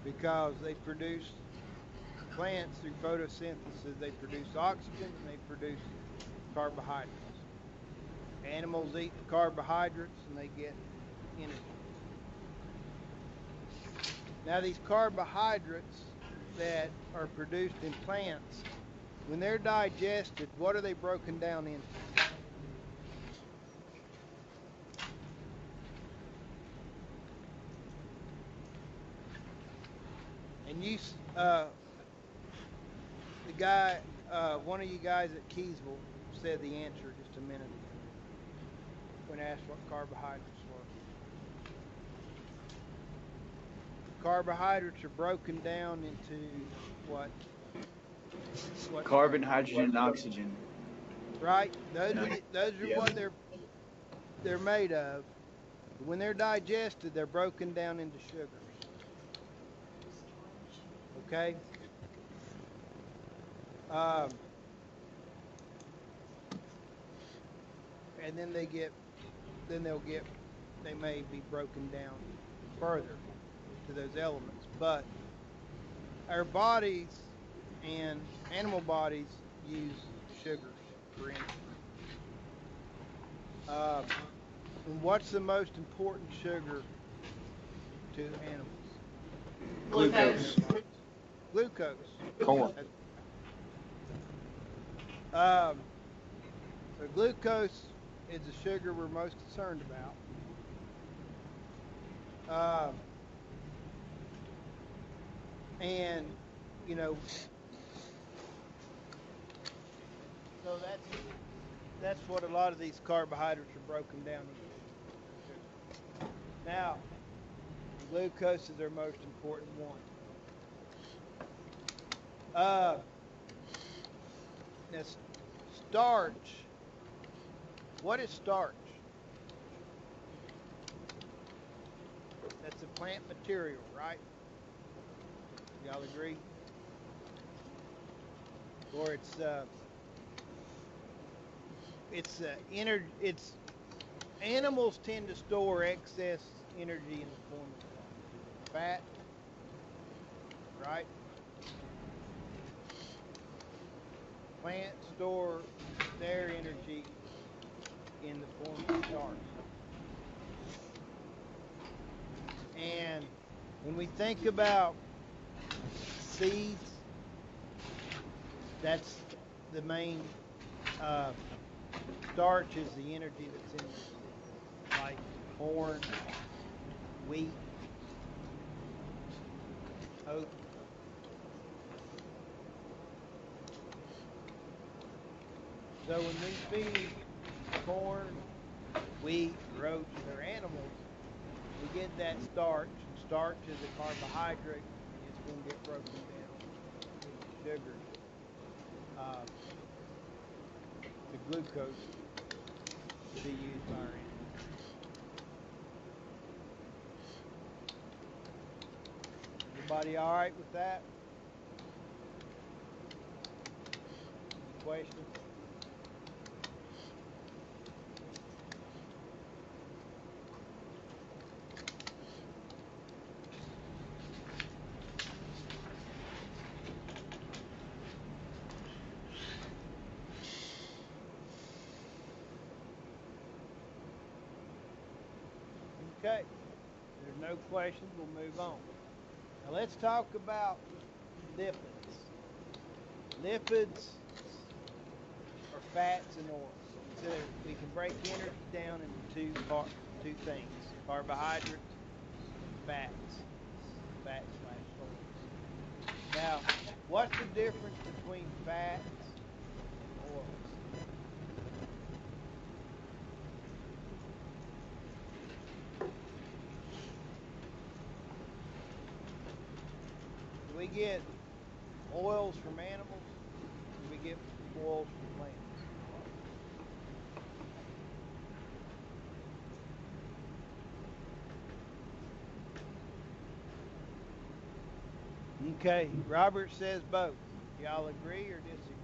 Because they produce, plants through photosynthesis, they produce oxygen and they produce carbohydrates. Animals eat the carbohydrates and they get energy. Now these carbohydrates that are produced in plants, when they're digested, what are they broken down into? And the guy, one of you guys at Keysville said the answer just a minute ago when asked what carbohydrates were. Carbohydrates are broken down into what? Carbon, hydrogen, and oxygen. Right? Those No. are what they're made of. When they're digested, they're broken down into sugars. Okay? And then they may be broken down further to those elements. But our bodies and animal bodies use sugars for energy. And what's the most important sugar to animals? Glucose. Glucose. Corn. So glucose is the sugar we're most concerned about. And, you know, so that's what a lot of these carbohydrates are broken down into. Now, glucose is our most important one. Now, starch. What is starch? That's a plant material, right? Y'all agree? Or it's animals tend to store excess energy in the form of fat, right? Plants store their energy in the form of starch. And when we think about seeds, that's the main starch is the energy that's in the seed, like corn, wheat, oat. So when we feed corn, wheat, or oats to their animals, we get that starch. Starch is a carbohydrate, and it's going to get broken down into sugars. The glucose to be used by our animals. Everybody all right with that? Any questions? Okay, there's no questions, we'll move on. Now let's talk about lipids. Lipids are fats and oils. So we can break energy down into two things, carbohydrates, fats, fat/oils. Now, what's the difference between fats and oils? Do we get oils from animals? Do we get oils from plants? Okay, Robert says both. Y'all agree or disagree?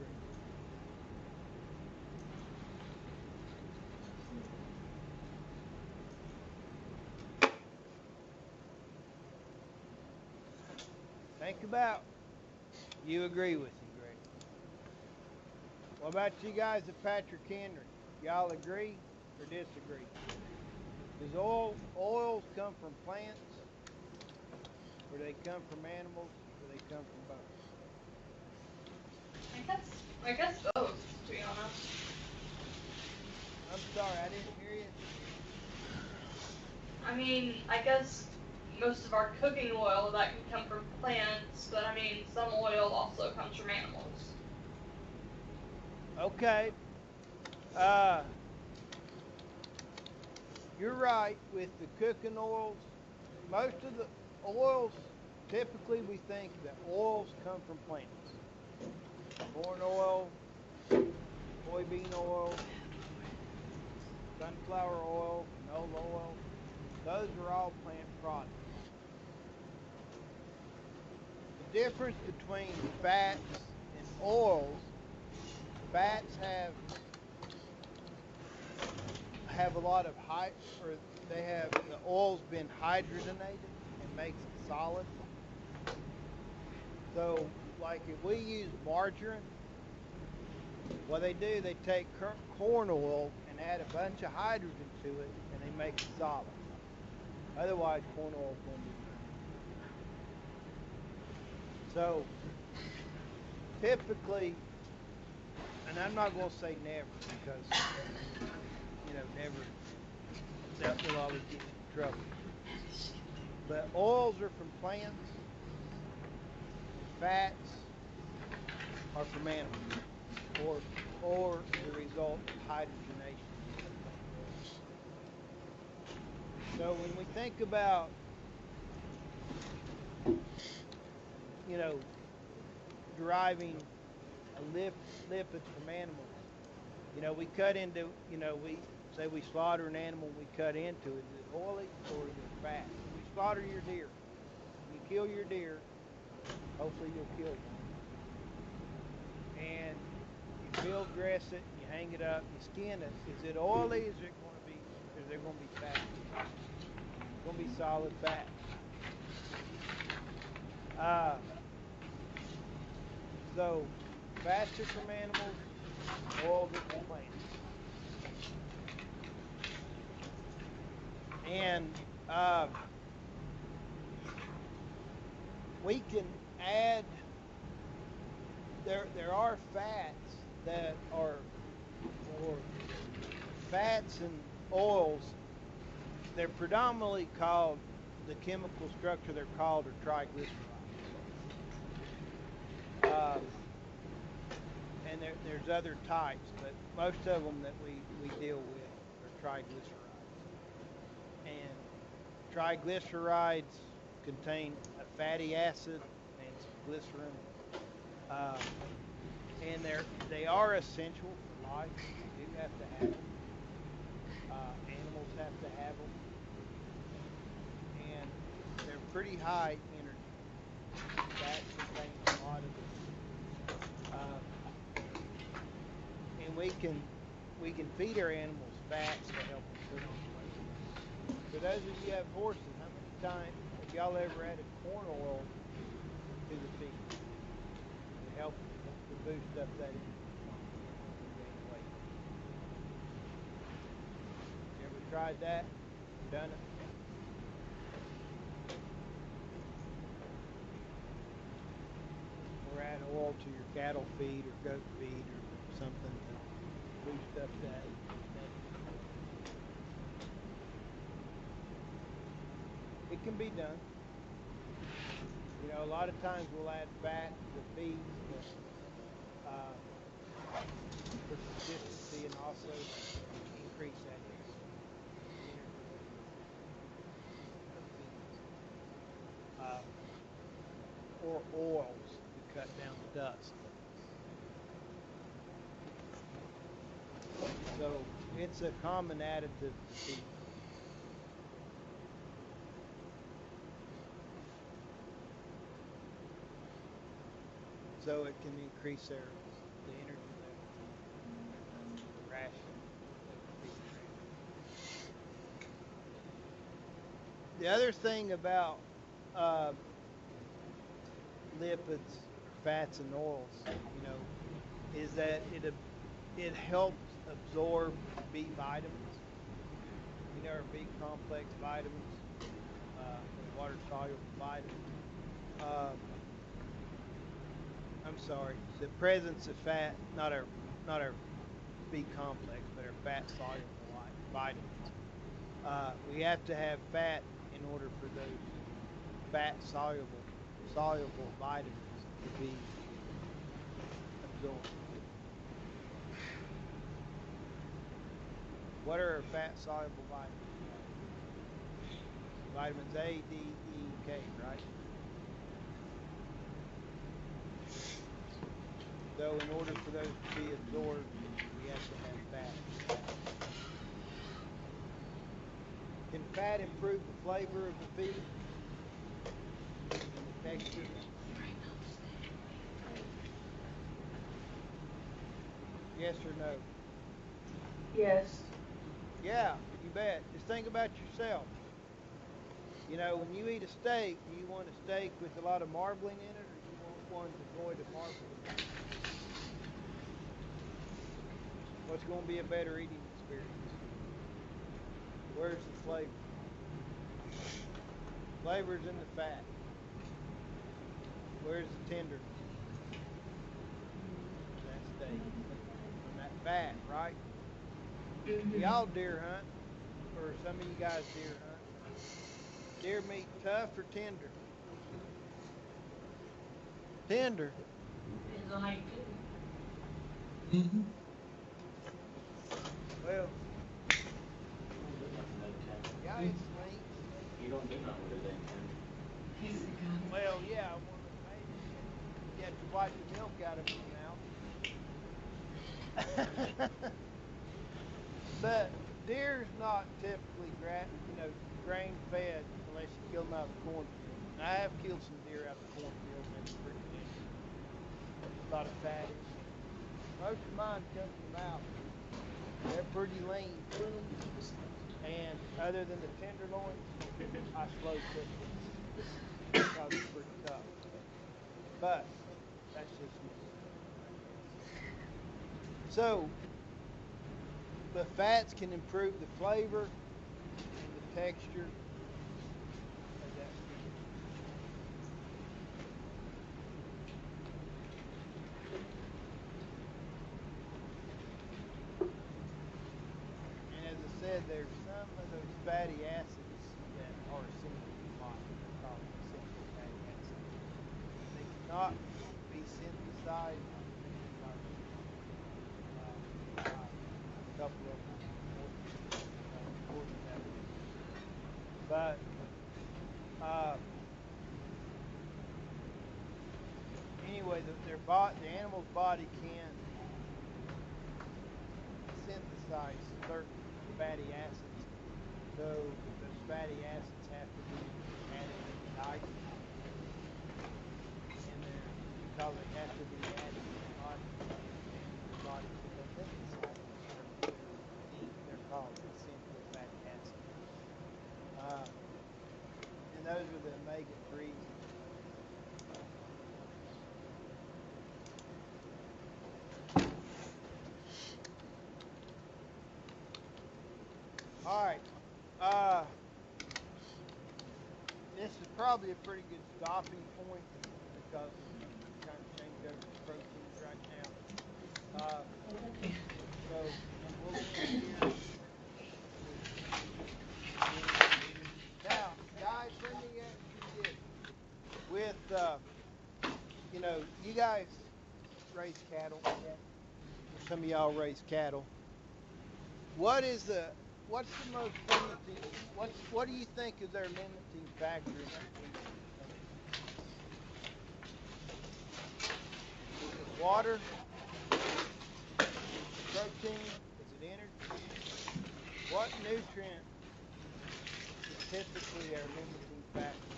Think about you agree with you, Greg. What about you guys at Patrick Henry? Y'all agree or disagree? Does oils come from plants? Or do they come from animals? Or do they come from both? I guess both, to be honest. I'm sorry, I didn't hear you. I mean, I guess most of our cooking oil that can come from plants, but I mean, some oil also comes from animals. Okay. You're right with the cooking oils. Most of the oils, typically we think that oils come from plants. Corn oil, soybean oil, sunflower oil, canola oil. Those are all plant products. The difference between fats and oils, fats have a lot of the oil's been hydrogenated and makes it solid. So, like if we use margarine, what they do, they take corn oil and add a bunch of hydrogen to it, and they make it solid. Otherwise, corn oil is going to be burned. So, typically, and I'm not going to say never because, never, that will always get you in trouble. But oils are from plants, fats are from animals, or the result of hydrogenation. So when we think about, deriving a lipid from animals, we cut into, we say we slaughter an animal, we cut into it. Is it oily or is it fat? When you slaughter your deer, when you kill your deer, hopefully you'll kill it. And you field dress it, you hang it up, you skin it. Is it oily? Is there going to be fat? It's going to be solid fat. So fats are from animals, oils are from plants. And we can add, there are fats that are, or fats and oils, they're predominantly called, the chemical structure they're called are triglycerides. And there's other types, but most of them that we deal with are triglycerides. And triglycerides contain a fatty acid and some glycerin. And they are essential for life. You do have to have them. Animals have to have them. And they're pretty high energy. That contains a lot of them. And we can feed our animals fats to help them put on weight. For those of you who have horses, how many times have y'all ever added corn oil to the feed to help to boost up that energy and gain weight? You ever tried that? Done it? Or add oil to your cattle feed or goat feed or something to boost up that. It can be done. A lot of times we'll add fat to the feeds for consistency and also increase that energy or oils to cut down the dust. So it's a common additive to feed. So it can increase the energy level, the ration. The other thing about lipids, fats, and oils, is that it helps absorb B vitamins. Or B complex vitamins, water-soluble vitamins. I'm sorry, the presence of fat, not our B complex, but our fat-soluble vitamins. We have to have fat in order for those fat soluble vitamins to be absorbed. What are fat soluble vitamins? Vitamins A, D, E, K, right? So in order for those to be absorbed, we have to have fat. Can fat improve the flavor of the feed and the texture? Yes or no? Yes. Yeah, you bet. Just think about yourself. You know, when you eat a steak, do you want a steak with a lot of marbling in it, or do you want one devoid of marbling? What's going to be a better eating experience? Where's the flavor? Flavor's in the fat. Where's the tenderness? That steak. From that fat, right? Y'all deer hunt, or some of you guys deer hunt. Deer meat tough or tender? Tender. Depends on how you do it. Mm-hmm. Well, You yeah, it's sweet. don't do nothing with it then. Well, yeah, one of the babies, you have to wipe the milk out of his mouth. But deer's not typically grain fed unless you kill them out of the cornfield. And I have killed some deer out of the cornfield, and it's pretty good. A lot of fat in them. Most of mine come from the mountains. They're pretty lean. And other than the tenderloin, I slow cook them because it's pretty tough. But that's just me. So the fats can improve the flavor and the texture of that feed. And as I said, there's some of those fatty acids that are essentially life. They're called essential fatty acids. They cannot be synthesized because a couple of them important elements. But anyway, the animal's body can synthesize certain fatty acids. So those fatty acids have to be added to the diet, and because they have to be added to the body, the body can synthesize them. They're called essential fatty acids. And those are the omega-3s. All right. This is probably a pretty good stopping point because we're trying to change over to proteins right now. So we'll end here. Now, guys, let me ask you this. With, you guys raise cattle. Some of y'all raise cattle. What's the most limiting? What do you think is their limiting factor in that feeding? Is it water? Is it protein? Is it energy? What nutrient is typically our limiting factor?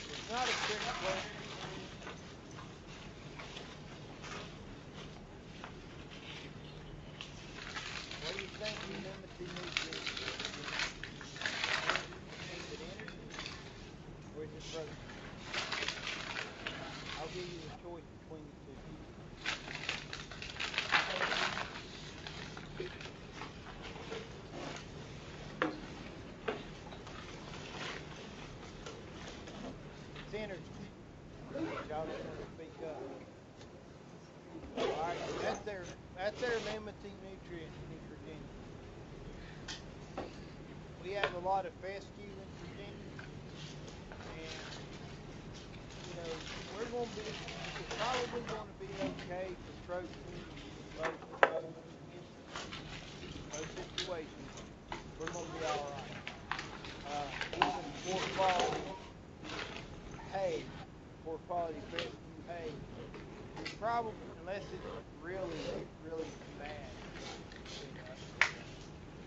It's not a trick question. What do you think the limiting nutrient is? Is it energy? Or is it protein? I'll give you the choice between the two. what they're limiting nutrients in Virginia. We have a lot of fescue in Virginia, and we're going to be, it's probably going to be okay for protein in most situations. We're going to be all right. Even poor quality fescue hay, you're probably, unless it's really, really bad,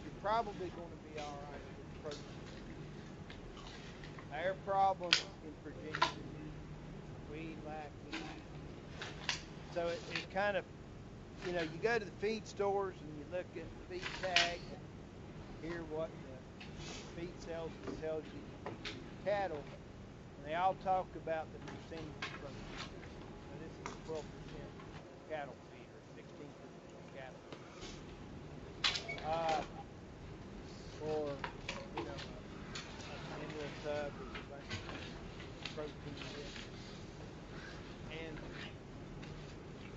you're probably going to be all right with protein. Our problem in Virginia, we lack meat. So it kind of, you go to the feed stores and you look at the feed tag and hear what the feed salesman tells you to feed your cattle, and they all talk about the percentage of protein. So this is a 12% cattle feed or 16% cattle feed. Or, a mineral tub with a bunch of protein in it. And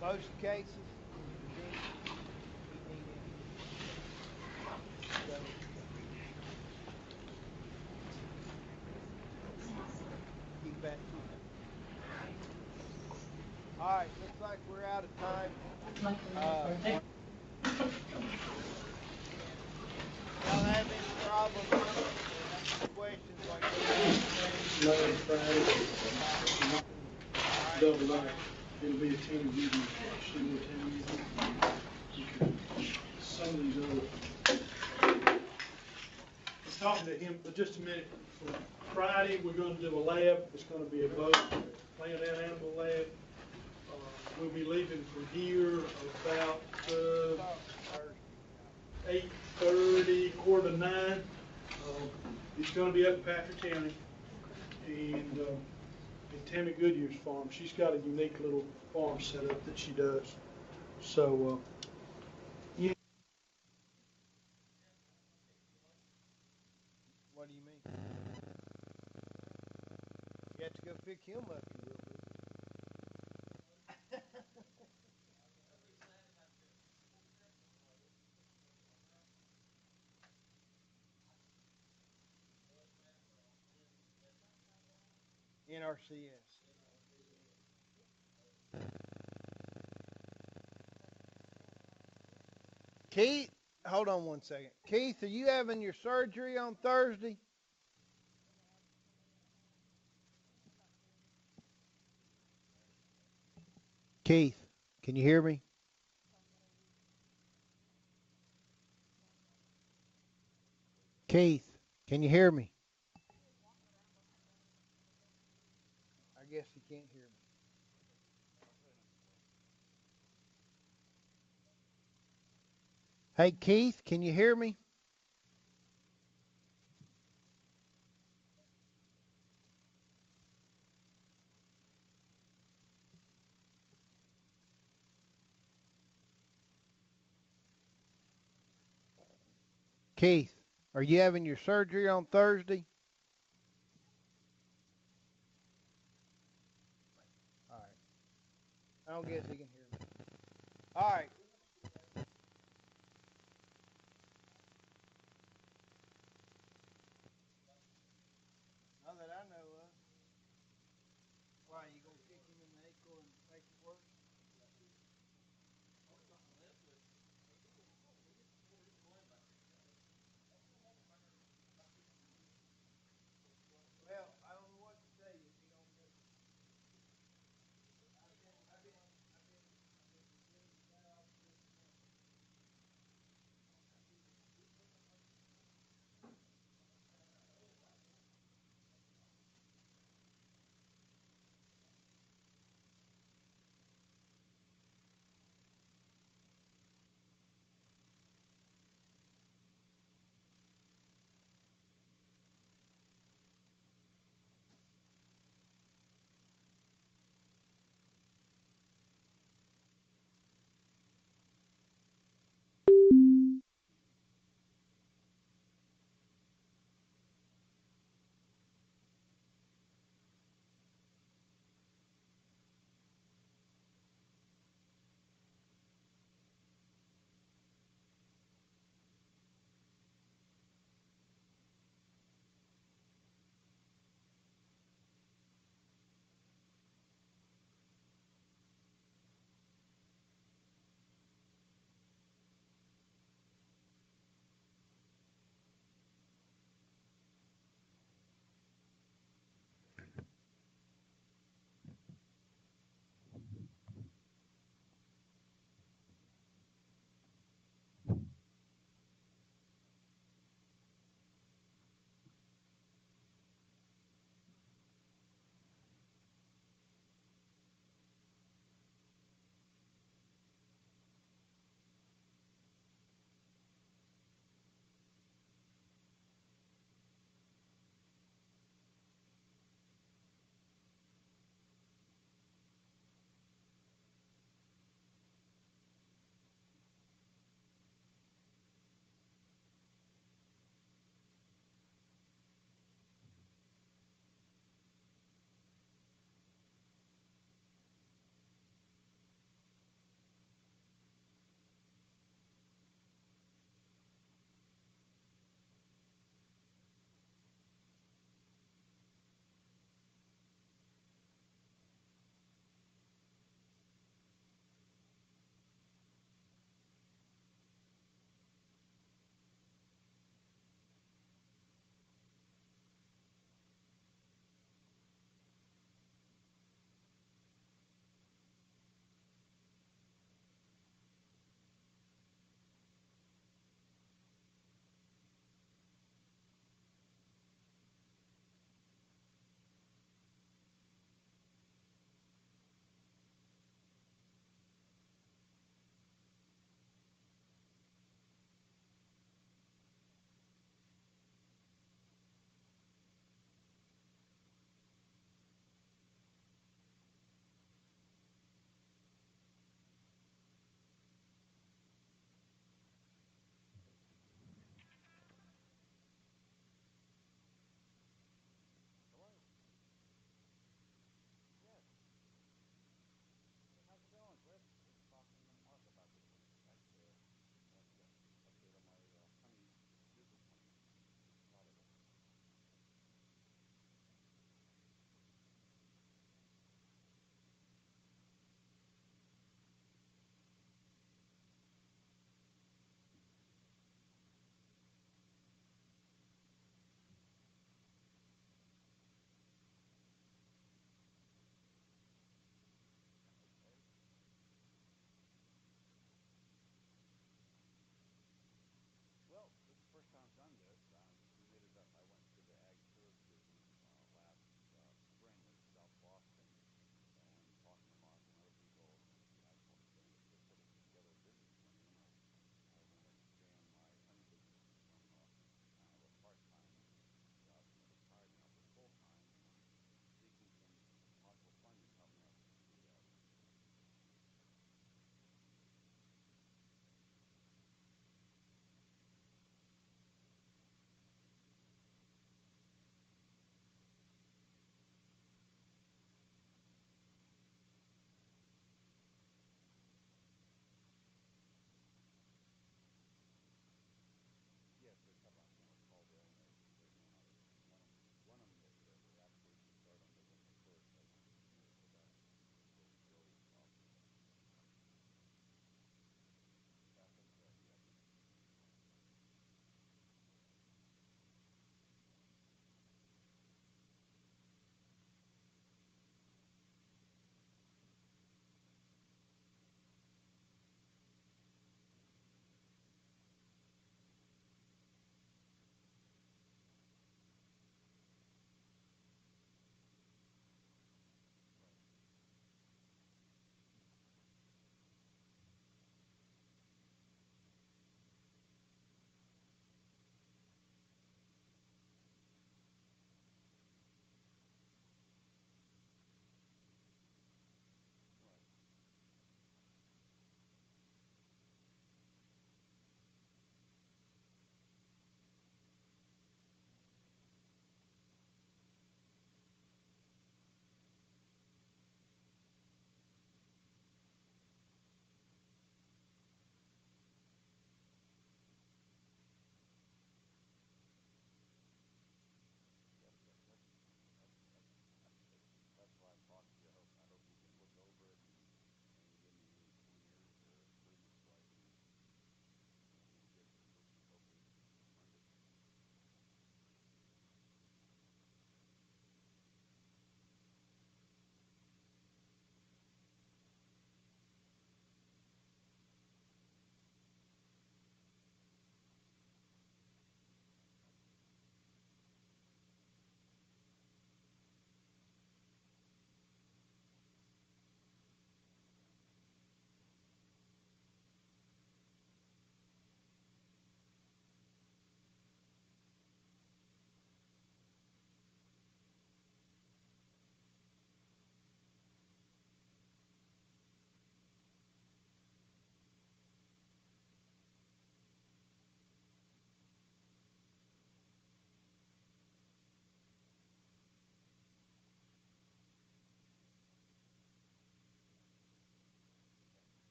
most cases in Virginia, we need anything. So, keep that in mind. All right, looks like we're out of time. Y'all have any problems or questions like that? No, Friday. Double that. It'll be a 10 video. Should be a 10 video. Some of these other. I was talking to him for just a minute. For Friday, we're going to do a lab. It's going to be a both plant and animal lab. We'll be leaving from here about 8:30, 8:45. It's going to be up in Patrick County, and Tammy Goodyear's farm. She's got a unique little farm setup that she does. So, What do you mean? You have to go pick him up, you will be. NRCS. Keith, hold on one second. Keith, are you having your surgery on Thursday? Keith, can you hear me? Keith, can you hear me? I guess he can't hear me. Hey, Keith, can you hear me? Keith, are you having your surgery on Thursday? All right. I don't guess he can hear me. All right.